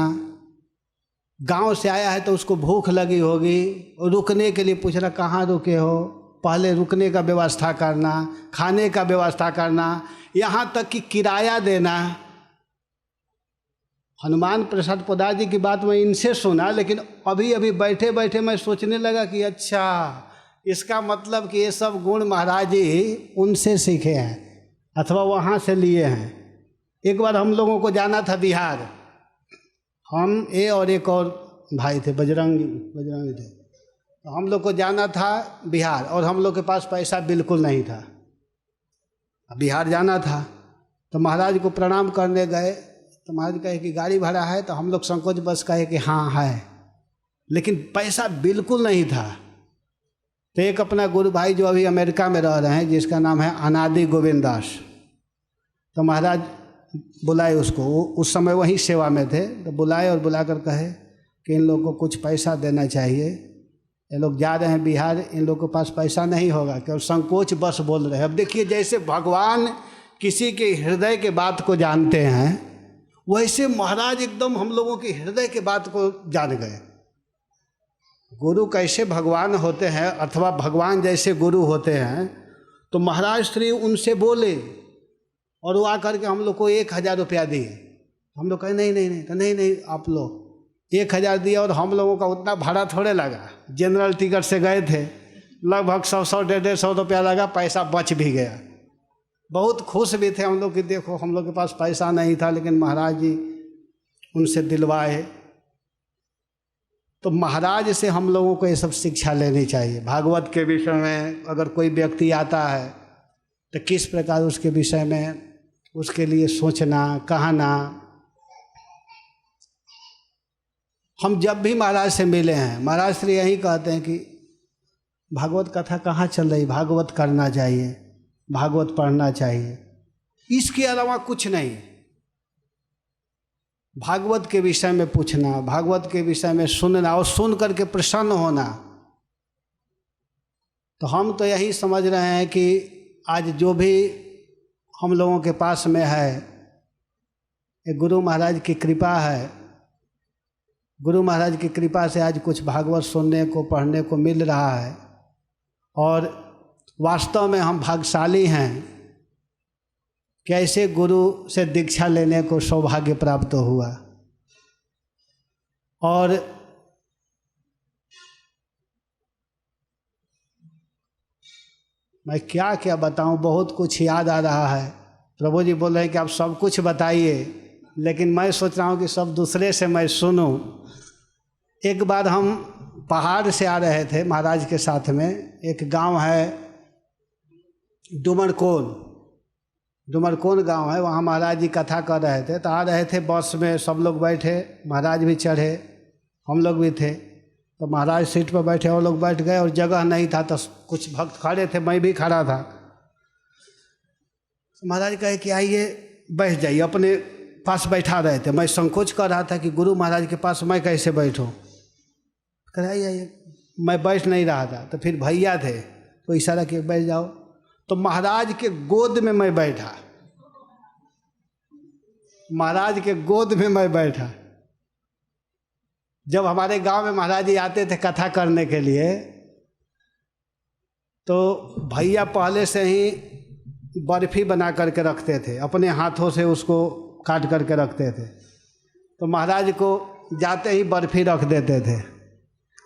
गांव से आया है तो उसको भूख लगी होगी, और रुकने के लिए पूछना कहाँ रुके हो, पहले रुकने का व्यवस्था करना, खाने का व्यवस्था करना, यहाँ तक कि किराया देना। हनुमान प्रसाद पोदार जी की बात मैं इनसे सुना, लेकिन अभी अभी बैठे बैठे मैं सोचने लगा कि अच्छा, इसका मतलब कि ये सब गुण महाराज जी उनसे सीखे हैं अथवा वहाँ से लिए हैं। एक बार हम लोगों को जाना था बिहार, हम और एक और भाई थे, बजरंगी थे। तो हम लोग को जाना था बिहार, और हम लोग के पास पैसा बिल्कुल नहीं था। बिहार जाना था तो महाराज को प्रणाम करने गए। तो महाराज कहे कि गाड़ी भाड़ा है? तो हम लोग संकोच बस कहे कि हाँ है, लेकिन पैसा बिल्कुल नहीं था। तो एक अपना गुरु भाई जो अभी अमेरिका में रह रहे हैं, जिसका नाम है अनादि गोविंद दास, तो महाराज बुलाए उसको, वो उस समय वहीं सेवा में थे। तो बुलाए और बुलाकर कहे कि इन लोगों को कुछ पैसा देना चाहिए, ये लोग जा रहे हैं बिहार, इन लोगों के पास पैसा नहीं होगा, केवल संकोच बस बोल रहे हैं। अब देखिए, जैसे भगवान किसी के हृदय के बात को जानते हैं, वैसे महाराज एकदम हम लोगों के हृदय के बात को जान गए। गुरु कैसे भगवान होते हैं, अथवा भगवान जैसे गुरु होते हैं, तो महाराज श्री उनसे बोले, और वो आकर के हम लोग को 1000 रुपया दिए। हम लोग कहे नहीं, तो नहीं आप लोग 1000 दिया, और हम लोगों का उतना भाड़ा थोड़े लगा, जनरल टिकट से गए थे, लगभग 100 150 रुपया लगा, पैसा बच भी गया। बहुत खुश भी थे हम लोग कि देखो हम लोग के पास पैसा नहीं था, लेकिन महाराज जी उनसे दिलवाए। तो महाराज से हम लोगों को ये सब शिक्षा लेनी चाहिए। भागवत के विषय में अगर कोई व्यक्ति आता है तो किस प्रकार उसके विषय में उसके लिए सोचना, कहना। हम जब भी महाराज से मिले हैं, महाराज श्री यही कहते हैं कि भागवत कथा कहाँ चल रही, भागवत करना चाहिए, भागवत पढ़ना चाहिए, इसके अलावा कुछ नहीं। भागवत के विषय में पूछना, भागवत के विषय में सुनना, और सुन करके प्रसन्न होना। तो हम तो यही समझ रहे हैं कि आज जो भी हम लोगों के पास में है, ये गुरु महाराज की कृपा है। गुरु महाराज की कृपा से आज कुछ भागवत सुनने को, पढ़ने को मिल रहा है, और वास्तव में हम भाग्यशाली हैं कि ऐसे गुरु से दीक्षा लेने को सौभाग्य प्राप्त हुआ। और मैं क्या क्या बताऊं, बहुत कुछ याद आ रहा है। प्रभु जी बोल रहे हैं कि आप सब कुछ बताइए, लेकिन मैं सोच रहा हूं कि सब दूसरे से मैं सुनूं। एक बार हम पहाड़ से आ रहे थे महाराज के साथ में, एक गांव है डुमरकोन गांव है, वहाँ महाराज जी कथा कर रहे थे। तो आ रहे थे बस में, सब लोग बैठे, महाराज भी चढ़े, हम लोग भी थे। तो महाराज सीट पर बैठे और लोग बैठ गए, और जगह नहीं था तो कुछ भक्त खड़े थे, मैं भी खड़ा था। तो महाराज कहे कि आइए बैठ जाइए, अपने पास बैठा रहे थे। मैं संकोच कर रहा था कि गुरु महाराज के पास मैं कैसे बैठूं। कहे आइए, मैं बैठ नहीं रहा था। तो फिर भैया थे तो इशारा किया बैठ जाओ। तो महाराज के गोद में मैं बैठा, महाराज के गोद में मैं बैठा। जब हमारे गांव में महाराज जी आते थे कथा करने के लिए, तो भैया पहले से ही बर्फी बना करके रखते थे, अपने हाथों से उसको काट करके रखते थे। तो महाराज को जाते ही बर्फी रख देते थे,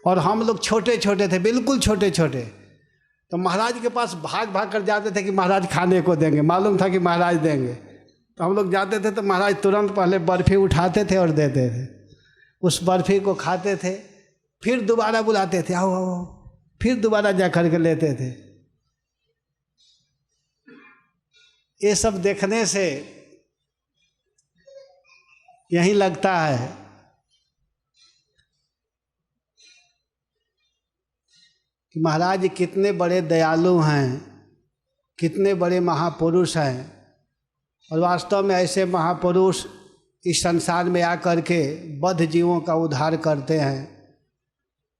और हम लोग छोटे छोटे थे, बिल्कुल छोटे छोटे। तो महाराज के पास भाग भाग कर जाते थे कि महाराज खाने को देंगे, मालूम था कि महाराज देंगे। तो हम लोग जाते थे तो महाराज तुरंत पहले बर्फी उठाते थे और देते थे। उस बर्फी को खाते थे, फिर दोबारा बुलाते थे, आओ आओ, फिर दोबारा जा कर के लेते थे। ये सब देखने से यही लगता है कि महाराज कितने बड़े दयालु हैं, कितने बड़े महापुरुष हैं। और वास्तव में ऐसे महापुरुष इस संसार में आकर के बद्ध जीवों का उद्धार करते हैं।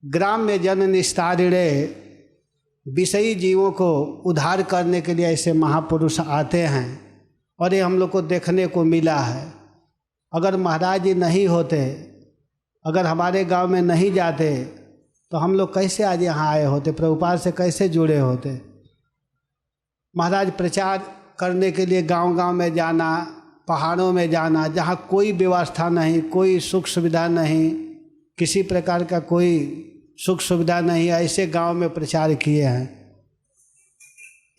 ग्राम्य जन निस्तारिणे, विषयी जीवों को उद्धार करने के लिए ऐसे महापुरुष आते हैं, और ये हम लोग को देखने को मिला है। अगर महाराज जी नहीं होते, अगर हमारे गांव में नहीं जाते, तो हम लोग कैसे आज यहाँ आए होते, प्रभुपाद से कैसे जुड़े होते। महाराज प्रचार करने के लिए गांव गांव में जाना, पहाड़ों में जाना, जहाँ कोई व्यवस्था नहीं, कोई सुख सुविधा नहीं, किसी प्रकार का कोई सुख सुविधा नहीं, ऐसे गांव में प्रचार किए हैं।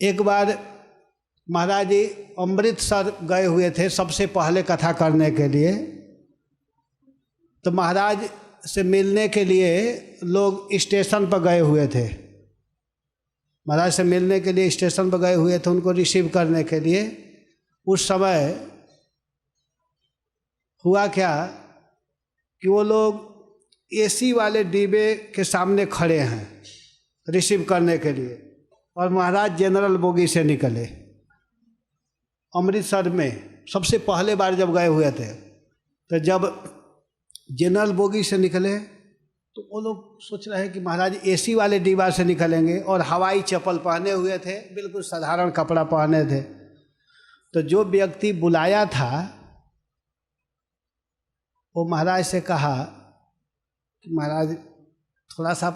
एक बार महाराज जी अमृतसर गए हुए थे सबसे पहले कथा करने के लिए। तो महाराज से मिलने के लिए लोग स्टेशन पर गए हुए थे, महाराज से मिलने के लिए स्टेशन पर गए हुए थे, उनको रिसीव करने के लिए। उस समय हुआ क्या कि वो लोग एसी वाले डिब्बे के सामने खड़े हैं रिसीव करने के लिए, और महाराज जनरल बोगी से निकले। अमृतसर में सबसे पहले बार जब गए हुए थे, तो जब जनरल बोगी से निकले तो वो लोग सोच रहे हैं कि महाराज एसी वाले डिब्बा से निकलेंगे, और हवाई चप्पल पहने हुए थे, बिल्कुल साधारण कपड़ा पहने थे। तो जो व्यक्ति बुलाया था वो महाराज से कहा कि महाराज थोड़ा सा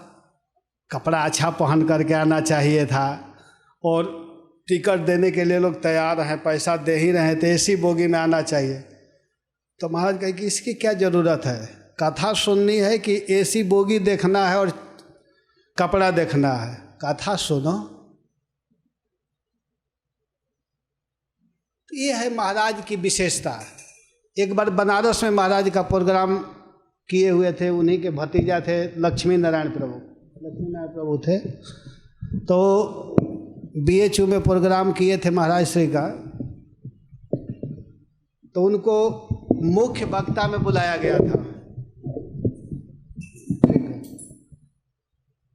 कपड़ा अच्छा पहन करके आना चाहिए था, और टिकट देने के लिए लोग तैयार हैं, पैसा दे ही रहे थे, एसी बोगी में आना चाहिए। तो महाराज कहे कि इसकी क्या ज़रूरत है, कथा सुननी है कि एसी बोगी देखना है और कपड़ा देखना है, कथा सुनो। तो ये है महाराज की विशेषता। एक बार बनारस में महाराज का प्रोग्राम किए हुए थे, उन्हीं के भतीजा थे लक्ष्मी नारायण प्रभु थे। तो BHU में प्रोग्राम किए थे महाराज श्री का। तो उनको मुख्य वक्ता में बुलाया गया था,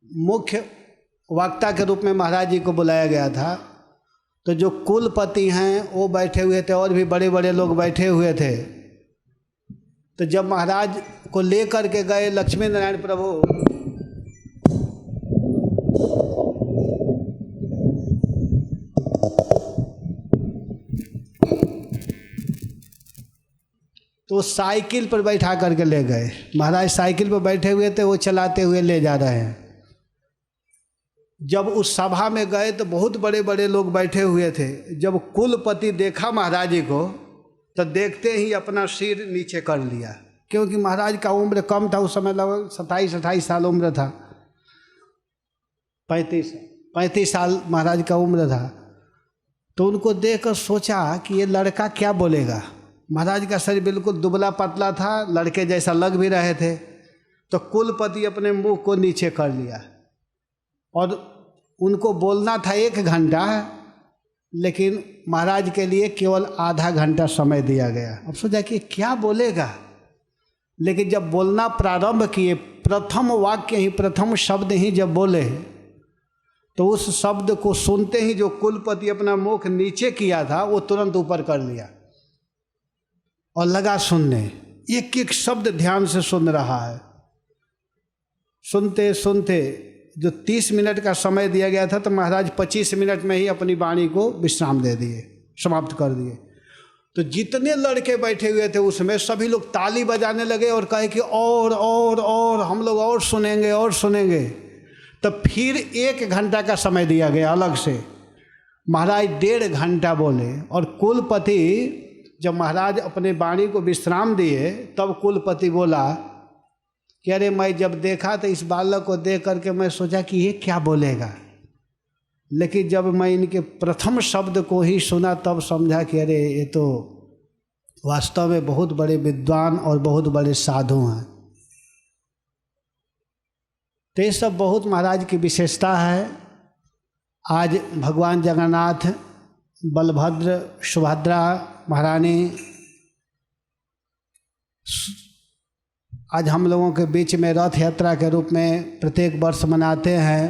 मुख्य वक्ता के रूप में महाराज जी को बुलाया गया था। तो जो कुलपति हैं वो बैठे हुए थे, और भी बड़े बड़े लोग बैठे हुए थे। तो जब महाराज को लेकर के गए लक्ष्मी नारायण प्रभु, तो साइकिल पर बैठा करके ले गए। महाराज साइकिल पर बैठे हुए थे, वो चलाते हुए ले जा रहे हैं। जब उस सभा में गए तो बहुत बड़े बड़े लोग बैठे हुए थे। जब कुलपति देखा महाराज जी को तो देखते ही अपना सिर नीचे कर लिया, क्योंकि महाराज का उम्र कम था उस समय, लगभग 27-28 साल उम्र था, 35 साल महाराज का उम्र था। तो उनको देखकर सोचा कि ये लड़का क्या बोलेगा। महाराज का शरीर बिल्कुल दुबला पतला था, लड़के जैसा लग भी रहे थे। तो कुलपति अपने मुंह को नीचे कर लिया और उनको बोलना था 1 घंटा, लेकिन महाराज के लिए केवल आधा घंटा समय दिया गया। अब सोचा कि क्या बोलेगा, लेकिन जब बोलना प्रारंभ किए, प्रथम वाक्य ही, प्रथम शब्द ही जब बोले, तो उस शब्द को सुनते ही जो कुलपति अपना मुख नीचे किया था वो तुरंत ऊपर कर लिया और लगा सुनने। एक एक शब्द ध्यान से सुन रहा है। सुनते सुनते जो 30 मिनट का समय दिया गया था, तो महाराज 25 मिनट में ही अपनी वाणी को विश्राम दे दिए, समाप्त कर दिए। तो जितने लड़के बैठे हुए थे उसमें सभी लोग ताली बजाने लगे और कहे कि और हम लोग और सुनेंगे और सुनेंगे। तब फिर 1 घंटा का समय दिया गया अलग से। महाराज 1.5 घंटा बोले और कुलपति जब महाराज अपने वाणी को विश्राम दिए तब कुलपति बोला कि अरे मैं जब देखा तो इस बालक को देख करके मैं सोचा कि ये क्या बोलेगा, लेकिन जब मैं इनके प्रथम शब्द को ही सुना तब समझा कि अरे ये तो वास्तव में बहुत बड़े विद्वान और बहुत बड़े साधु हैं। तो ये सब बहुत महाराज की विशेषता है। आज भगवान जगन्नाथ, बलभद्र, सुभद्रा महारानी आज हम लोगों के बीच में रथ यात्रा के रूप में प्रत्येक वर्ष मनाते हैं।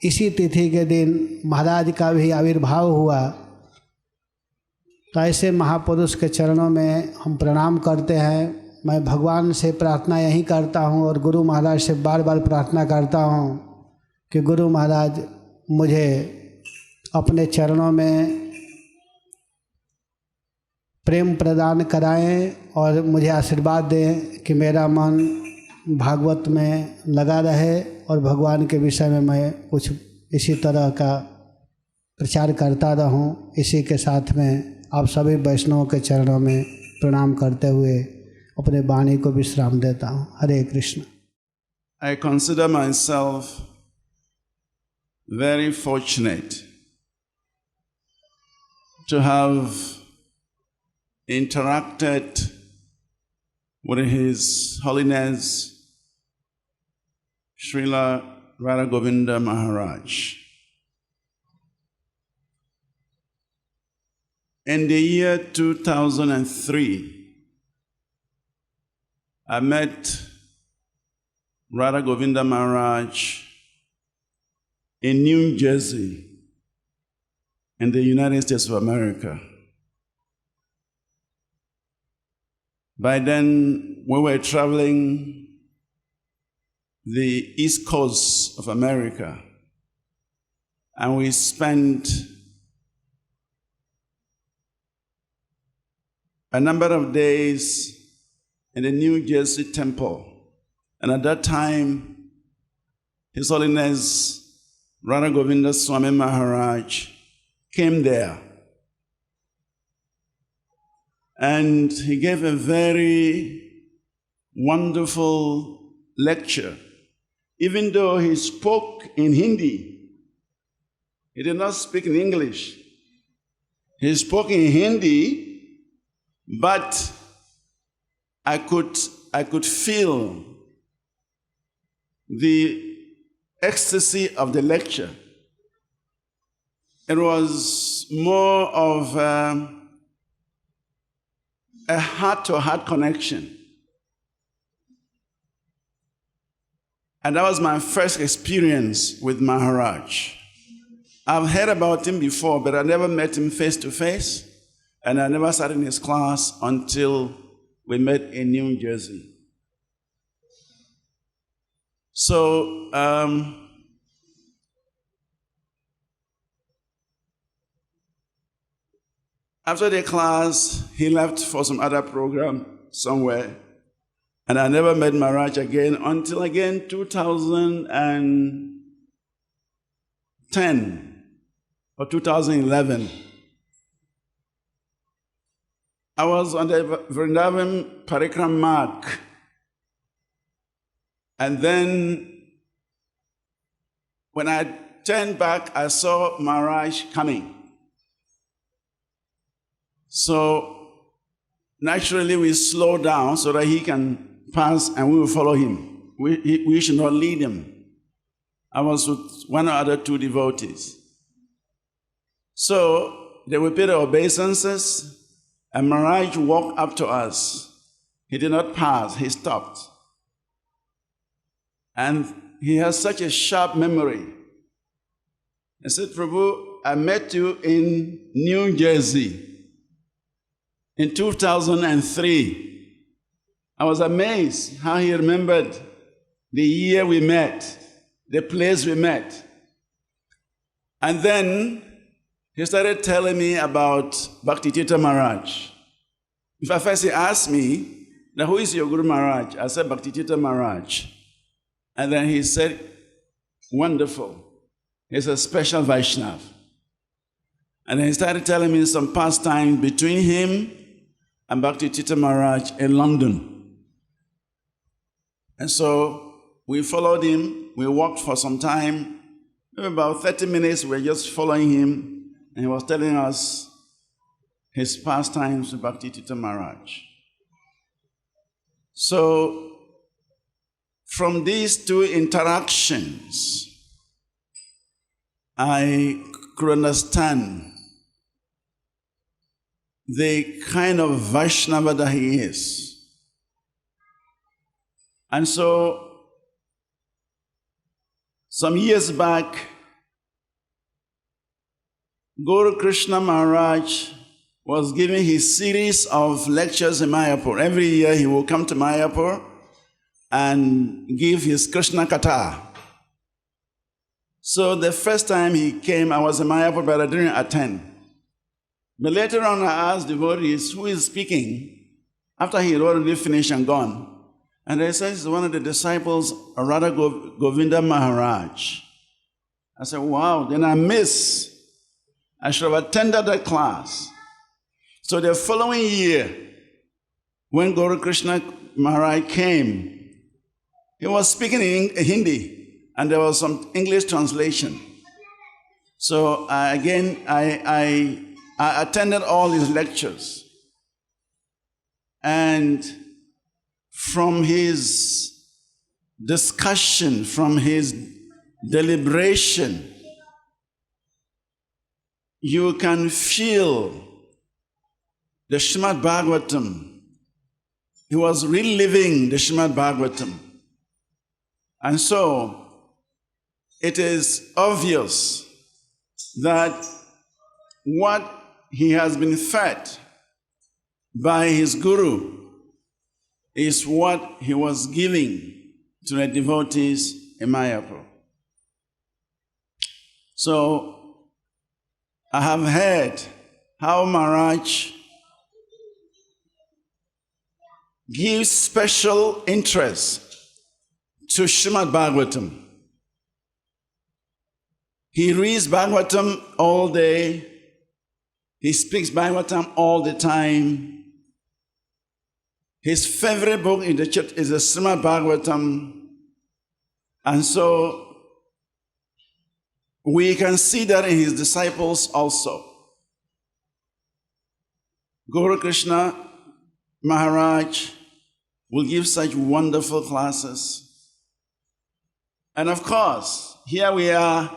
इसी तिथि के दिन महाराज का भी आविर्भाव हुआ। तो ऐसे महापुरुष के चरणों में हम प्रणाम करते हैं। मैं भगवान से प्रार्थना यही करता हूँ और गुरु महाराज से बार बार प्रार्थना करता हूँ कि गुरु महाराज मुझे अपने चरणों में प्रेम प्रदान कराएं और मुझे आशीर्वाद दें कि मेरा मन भागवत में लगा रहे और भगवान के विषय में मैं कुछ इसी तरह का प्रचार करता रहूं। इसी के साथ में आप सभी वैष्णवों के चरणों में प्रणाम करते हुए अपने वाणी को विश्राम देता हूं। हरे Krishna. I consider myself very fortunate to have interacted with His Holiness Srila Radha Govinda Maharaj. In the year 2003, I met Radha Govinda Maharaj in New Jersey, in the United States of America. By then, we were traveling the East Coast of America, and we spent a number of days in the New Jersey temple. And at that time, His Holiness Radha Govinda Swami Maharaj came there. And he gave a very wonderful lecture. Even though he spoke in Hindi, he did not speak in English. He spoke in Hindi, but I could feel the ecstasy of the lecture. It was more of a heart-to-heart connection. And that was my first experience with Maharaj. I've heard about him before, but I never met him face to face, and I never sat in his class until we met in New Jersey. So, After the class, he left for some other program somewhere. And I never met Maharaj again until again 2010 or 2011. I was on the Vrindavan Parikram mark. And then when I turned back, I saw Maharaj coming. So naturally we slow down so that he can pass and we will follow him. We should not lead him. I was with one or other two devotees. So they will pay the obeisances and Maharaj walked up to us. He did not pass, he stopped. And he has such a sharp memory. He said, Prabhu, I met you in New Jersey in 2003. I was amazed how he remembered the year we met, the place we met. And then he started telling me about Bhakti Tirtha Maharaj. In fact, first he asked me, now who is your Guru Maharaj? I said, Bhakti Tirtha Maharaj. And then he said, wonderful. He's a special Vaishnav. And then he started telling me some pastimes between him and Bhakti Tirtha Maharaj in London. And so we followed him. We walked for some time. Maybe about 30 minutes, we were just following him. And he was telling us his pastimes with Bhakti Tirtha Maharaj. So from these two interactions, I could understand the kind of Vaishnava that he is. And so, some years back, Guru Krishna Maharaj was giving his series of lectures in Mayapur. Every year he will come to Mayapur and give his Krishna Katha. So the first time he came, I was in Mayapur, but I didn't attend. But later on, I asked devotees, who is speaking? After he had already finished and gone. And they said, it's one of the disciples, Radha Govinda Maharaj. I said, wow, then I should have attended that class. So the following year, when Guru Krishna Maharaj came, he was speaking in Hindi, and there was some English translation. So I attended all his lectures. And from his discussion, from his deliberation, you can feel the Srimad Bhagavatam. He was reliving the Srimad Bhagavatam. And so, it is obvious that what he has been fed by his Guru is what he was giving to the devotees in Mayapur. So, I have heard how Maharaj gives special interest to Srimad Bhagavatam. He reads Bhagavatam all day. He speaks Bhagavatam all the time. His favorite book in the church is the Srimad Bhagavatam. And so we can see that in his disciples also. Guru Krishna Maharaj will give such wonderful classes. And of course, here we are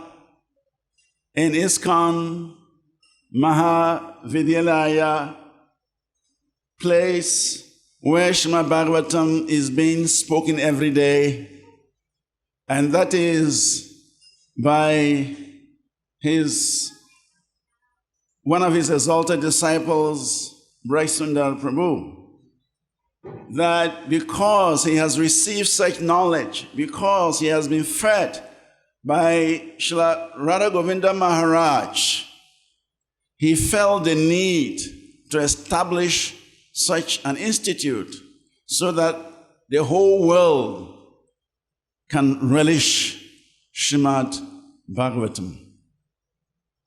in ISKCON Mahavidyalaya, place where Srimad Bhagavatam is being spoken every day, and that is by one of his exalted disciples, Brajsundar Prabhu, that because he has received such knowledge, because he has been fed by Srila Radha Govinda Maharaj, he felt the need to establish such an institute so that the whole world can relish Srimad Bhagavatam.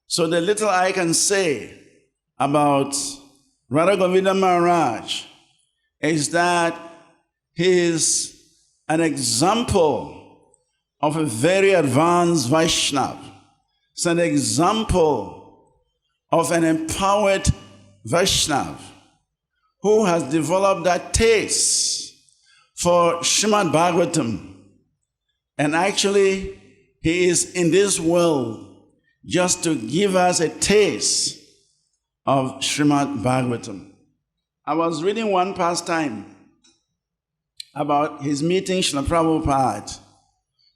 So the little I can say about Radha Govinda Maharaj is that he is an example of a very advanced Vaishnava. It's an example of an empowered Vaishnava who has developed that taste for Srimad Bhagavatam. And actually, he is in this world just to give us a taste of Srimad Bhagavatam. I was reading one pastime about his meeting Srila Prabhupada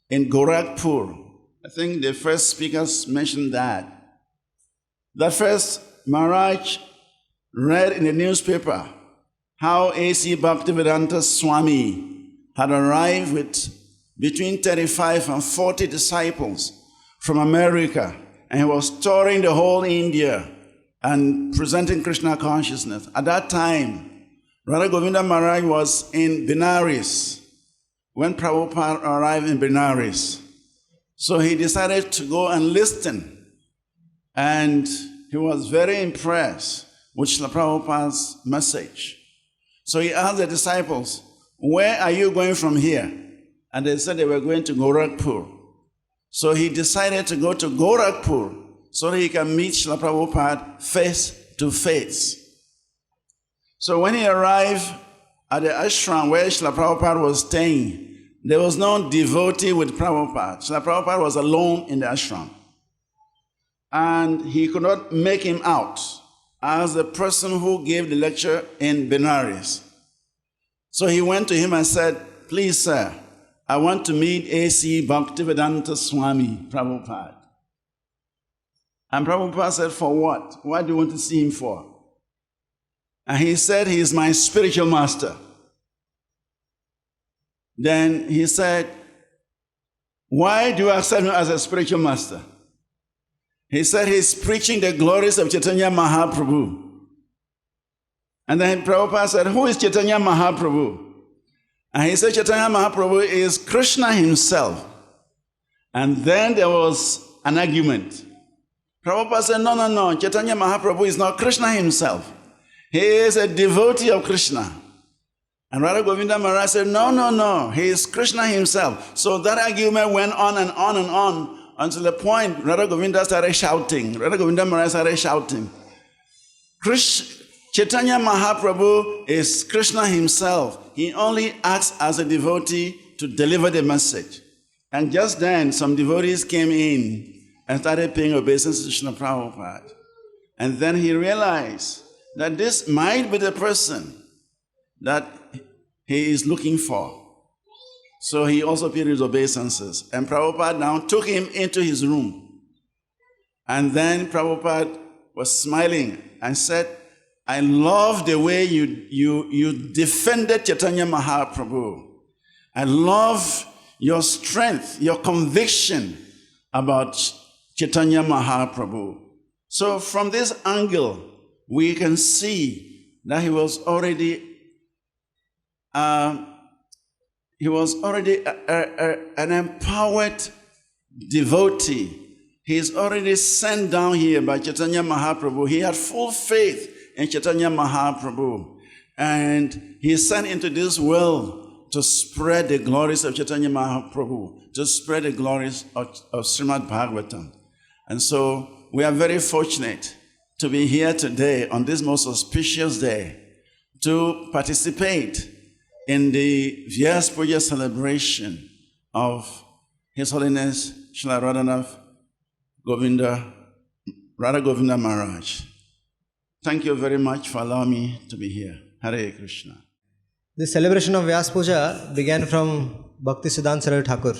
in Gorakhpur. I think the first speakers mentioned that. That first, Maharaj read in the newspaper how A.C. Bhaktivedanta Swami had arrived with between 35 and 40 disciples from America, and he was touring the whole India and presenting Krishna consciousness. At that time, Radha Govinda Maharaj was in Benares when Prabhupada arrived in Benares. So he decided to go and listen, and he was very impressed with Srila Prabhupada's message. So he asked the disciples, "Where are you going from here?" And they said they were going to Gorakhpur. So he decided to go to Gorakhpur so that he can meet Srila Prabhupada face to face. So when he arrived at the ashram where Srila Prabhupada was staying, there was no devotee with Prabhupada. Srila Prabhupada was alone in the ashram. And he could not make him out as the person who gave the lecture in Benares. So he went to him and said, "Please, sir, I want to meet A.C. Bhaktivedanta Swami Prabhupada." And Prabhupada said, "For what? What do you want to see him for?" And he said, "He is my spiritual master." Then he said, "Why do you accept him as a spiritual master?" He said, "He's preaching the glories of Chaitanya Mahaprabhu." And then Prabhupada said, "Who is Chaitanya Mahaprabhu?" And he said, "Chaitanya Mahaprabhu is Krishna himself." And then there was an argument. Prabhupada said, No, Chaitanya Mahaprabhu is not Krishna himself. He is a devotee of Krishna." And Radha Govinda Maharaj said, No, he is Krishna himself. So that argument went on and on and on until the point Radha Govinda started shouting. Radha Govinda Maharaj started shouting, "Chaitanya Mahaprabhu is Krishna himself. He only acts as a devotee to deliver the message." And just then, some devotees came in and started paying obeisance to Srila Prabhupada. And then he realized that this might be the person that he is looking for. So he also paid his obeisances. And Prabhupada now took him into his room. And then Prabhupada was smiling and said, "I love the way you defended Chaitanya Mahaprabhu. I love your strength, your conviction about Chaitanya Mahaprabhu." So from this angle, we can see that he was already an empowered devotee. He is already sent down here by Chaitanya Mahaprabhu. He had full faith in Chaitanya Mahaprabhu. And he is sent into this world to spread the glories of Chaitanya Mahaprabhu, to spread the glories of Srimad Bhagavatam. And so we are very fortunate to be here today on this most auspicious day to participate in the Vyas Puja celebration of His Holiness Srila Radha Govinda Maharaj. Thank you very much for allowing me to be here. Hare Krishna. The celebration of Vyas Puja began from Bhakti Siddhanta Sarada Thakur.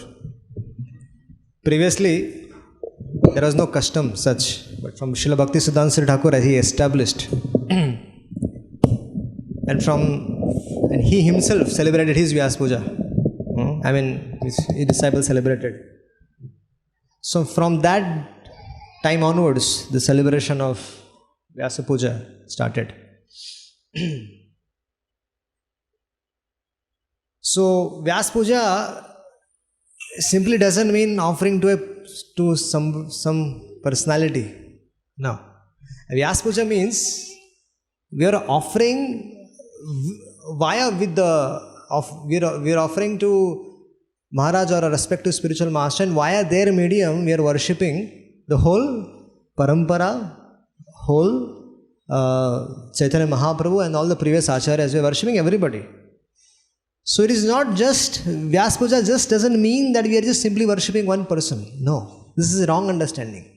Previously, there was no custom such, but from Srila Bhakti Siddhanta Sarada Thakur he established. And he himself celebrated his Vyas Puja. His disciples celebrated. So from that time onwards, the celebration of Vyasa Puja started. So Vyasa Puja simply doesn't mean offering to some personality. No. Vyasa Puja means we are offering we are offering to Maharaj or a respective spiritual master, and via their medium we are worshipping the whole parampara, whole Chaitanya Mahaprabhu and all the previous acharyas. We are worshipping everybody. So it is not just, Vyasa Puja just doesn't mean that we are just simply worshipping one person. No, this is a wrong understanding.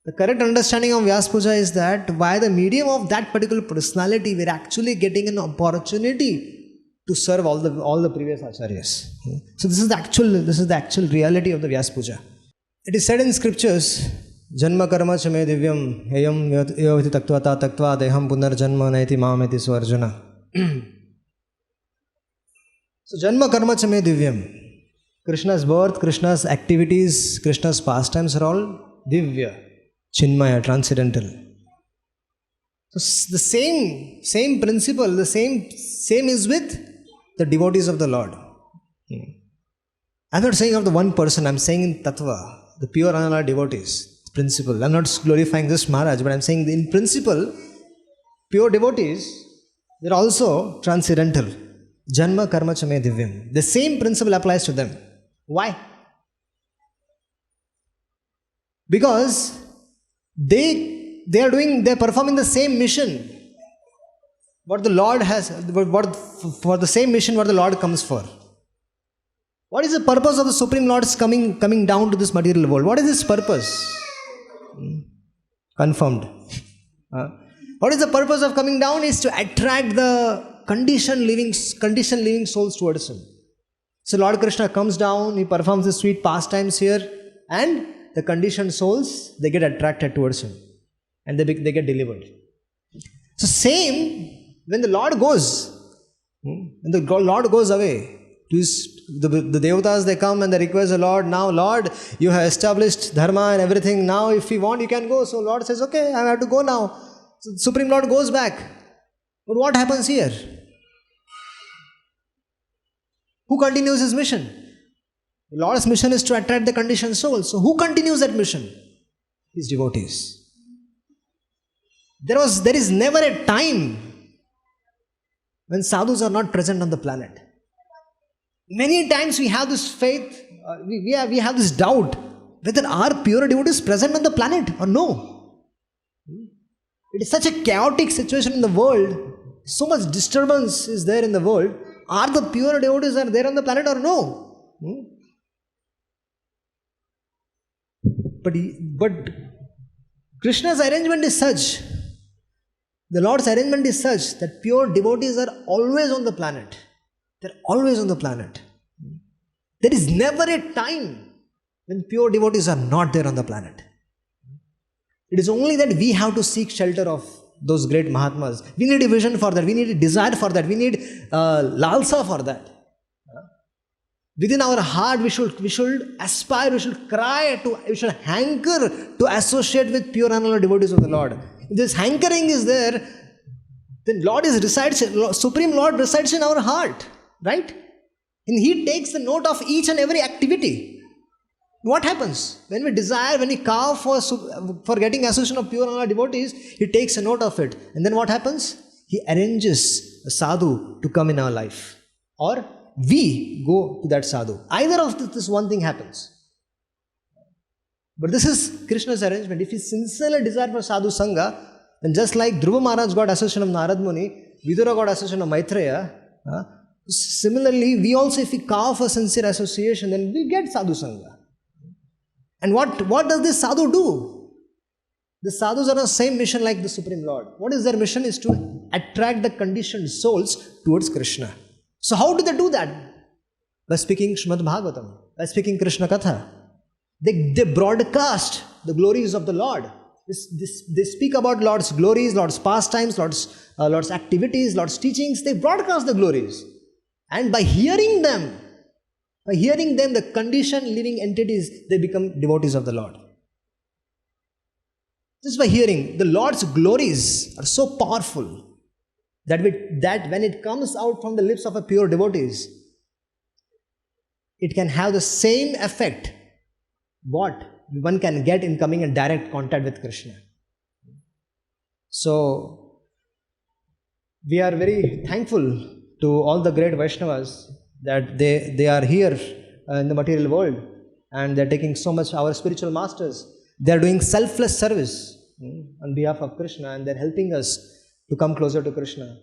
The correct understanding of Vyasa Puja is that via the medium of that particular personality, we are actually getting an opportunity to serve all the previous acharyas. So this is the actual reality of the Vyasa Puja. It is said in scriptures, Janma karma chame divyam yayam yavati taktvata taktva deham punar janma naiti mameti swarjuna. So Janma karma chame divyam. Krishna's birth, Krishna's activities, Krishna's pastimes are all divya, chinmaya, transcendental. So the same principle, the same is with the devotees of the Lord. I'm not saying of the one person, I'm saying in Tattva, the pure Anala devotees, principle. I'm not glorifying this Maharaj, but I'm saying in principle, pure devotees, they're also transcendental. Janma karma chame divyam. The same principle applies to them. Why? Because they're performing the same mission. What the Lord has, for the same mission what the Lord comes for. What is the purpose of the Supreme Lord's coming down to this material world? What is his purpose? Confirmed. What is the purpose of coming down? Is to attract the conditioned living souls towards him. So Lord Krishna comes down, he performs the sweet pastimes here, and the conditioned souls, they get attracted towards him, and they get delivered. So same, when the Lord goes away, the Devatas, they come and they request the Lord, now Lord, you have established dharma and everything, now if you want you can go. So Lord says, okay, I have to go now. So Supreme Lord goes back. But what happens here? Who continues his mission? The Lord's mission is to attract the conditioned souls. So who continues that mission? His devotees. There is never a time when sadhus are not present on the planet. Many times we have this faith, we have this doubt whether are pure devotees present on the planet or no. It is such a chaotic situation in the world, so much disturbance is there in the world. Are the pure devotees are there on the planet or no? But Krishna's arrangement is such, the Lord's arrangement is such that pure devotees are always on the planet. They're always on the planet. There is never a time when pure devotees are not there on the planet. It is only that we have to seek shelter of those great Mahatmas. We need a vision for that. We need a desire for that. We need lalsa for that. Within our heart, we should aspire, we should cry, we should hanker to associate with pure and devotees of the Lord. If this hankering is there, then Supreme Lord resides in our heart, right? And He takes the note of each and every activity. What happens? When we desire, when we carve for getting association of pure and devotees, He takes a note of it. And then what happens? He arranges a sadhu to come in our life. Or we go to that sadhu. Either of this one thing happens. But this is Krishna's arrangement. If he sincerely desire for sadhu sangha, then just like Dhruva Maharaj got association of Narad Muni, Vidura got association of Maitreya, similarly, we also, if we carve for sincere association, then we get sadhu sangha. And what does this sadhu do? The sadhus are on the same mission like the Supreme Lord. What is their mission? Is to attract the conditioned souls towards Krishna. So how do they do that? By speaking Srimad Bhagavatam, by speaking Krishna Katha. They broadcast the glories of the Lord. They speak about Lord's glories, Lord's pastimes, Lord's activities, Lord's teachings. They broadcast the glories. And by hearing them, the conditioned living entities, they become devotees of the Lord. Just by hearing, the Lord's glories are so powerful that when it comes out from the lips of a pure devotees, it can have the same effect what one can get in coming in direct contact with Krishna. So, we are very thankful to all the great Vaishnavas that they are here in the material world, and they are taking so much, our spiritual masters, they are doing selfless service on behalf of Krishna, and they are helping us to come closer to Krishna.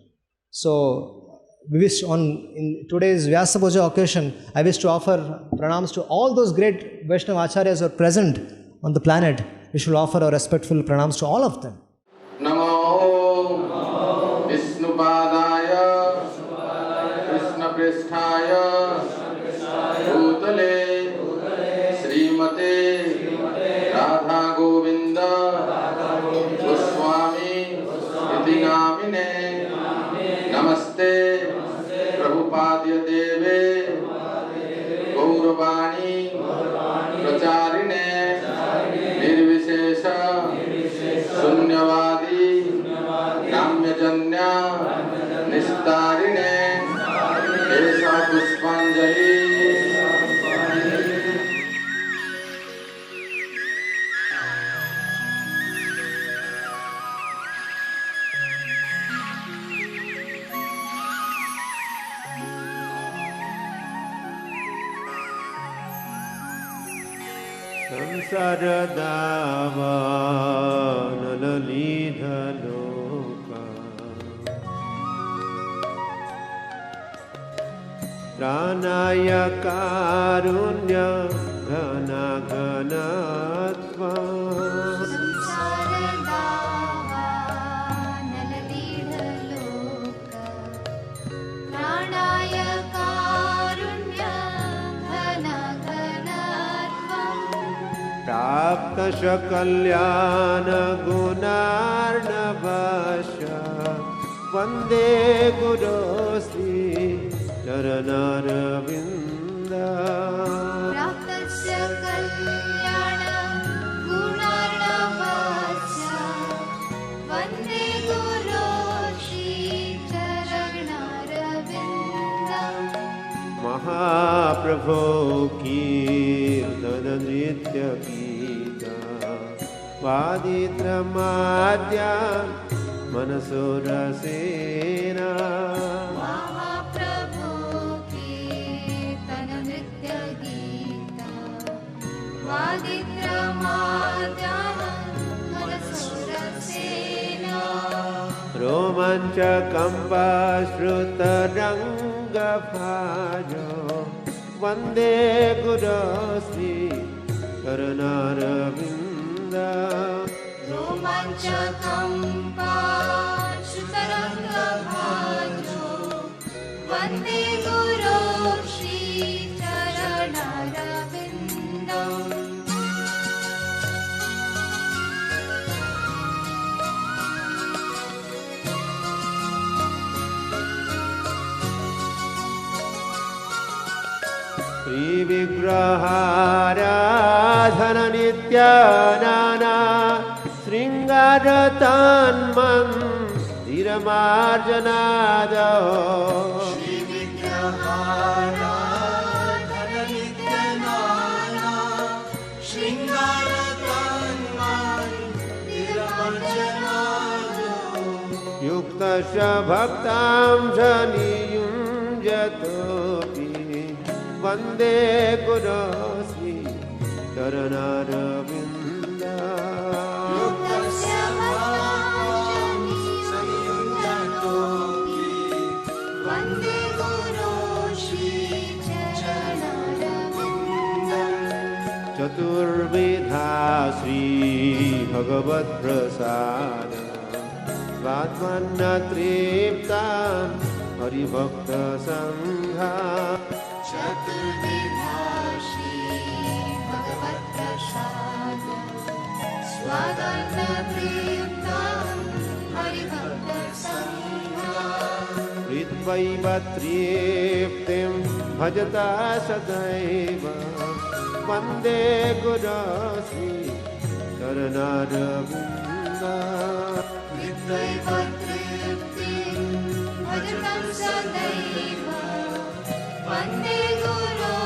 So, we wish in today's Vyasa Puja occasion, I wish to offer pranams to all those great Vaishnava Acharyas who are present on the planet. We should offer our respectful pranams to all of them. नमो विष्णुपादाय कृष्णप्रेष्ठाय भूतले श्रीमते राधा गोविंद गोस्वामी इति नामिने नमस्ते प्रभुपाद्य देवे गौरवाणी प्रचारिणे निर्विशेष शून्यवादी नाम्यजन्य निस्तारिणे ऐसा पुष्पांजलि। संसारदावानललीधलोका प्राणाय कारुण्य घनाघनत्वा प्राप्त सकल्यान गुणार्णवश वन्दे गुरो श्री चरणारविन्द महाप्रभो कीर्तन नृत्य गीता वादित्रमाद्या मनसो रसेना महाप्रभो कीर्तन नृत्य गीता वादित्रमाद्या मनसो रसेना रोमाञ्चकम्पाश्रुतरङ्गभाजो वन्दे गुरो श्री चरणारविन्द रोमाञ्चकम्पाश्रुतरङ्गभाजो वन्दे गुरो श्री चरणारविन्दम्। श्रीविग्रहाराधन नित्यानाना शृङ्गारतान्मन्दिरमार्जनादो श्रीविग्रहाराधन नित्यानाना शृङ्गारतान्मन्दिरमार्जनादो युक्तस्य भक्तांश नियुञ्जतोऽपि वन्दे गुरो श्री चरणारविन्द युक्तस्य भक्तांश नियुञ्जतोऽपि वन्दे गुरो श्री चरणारविन्दम्। चतुर्विधा श्री भगवत्प्रसाद स्वात्मन्न तृप्तान् हरिभक्त संघा चतुर्विधा श्री भगवत्प्रसाद स्वादन्नतृप्तं हरिभक्त संघा हृद्वैव तृप्तिं भजता सदैव वन्दे गुरो श्री चरणारविन्दा हृद्वैव तृप्तिं भजतं सदैव वन्दे गुरो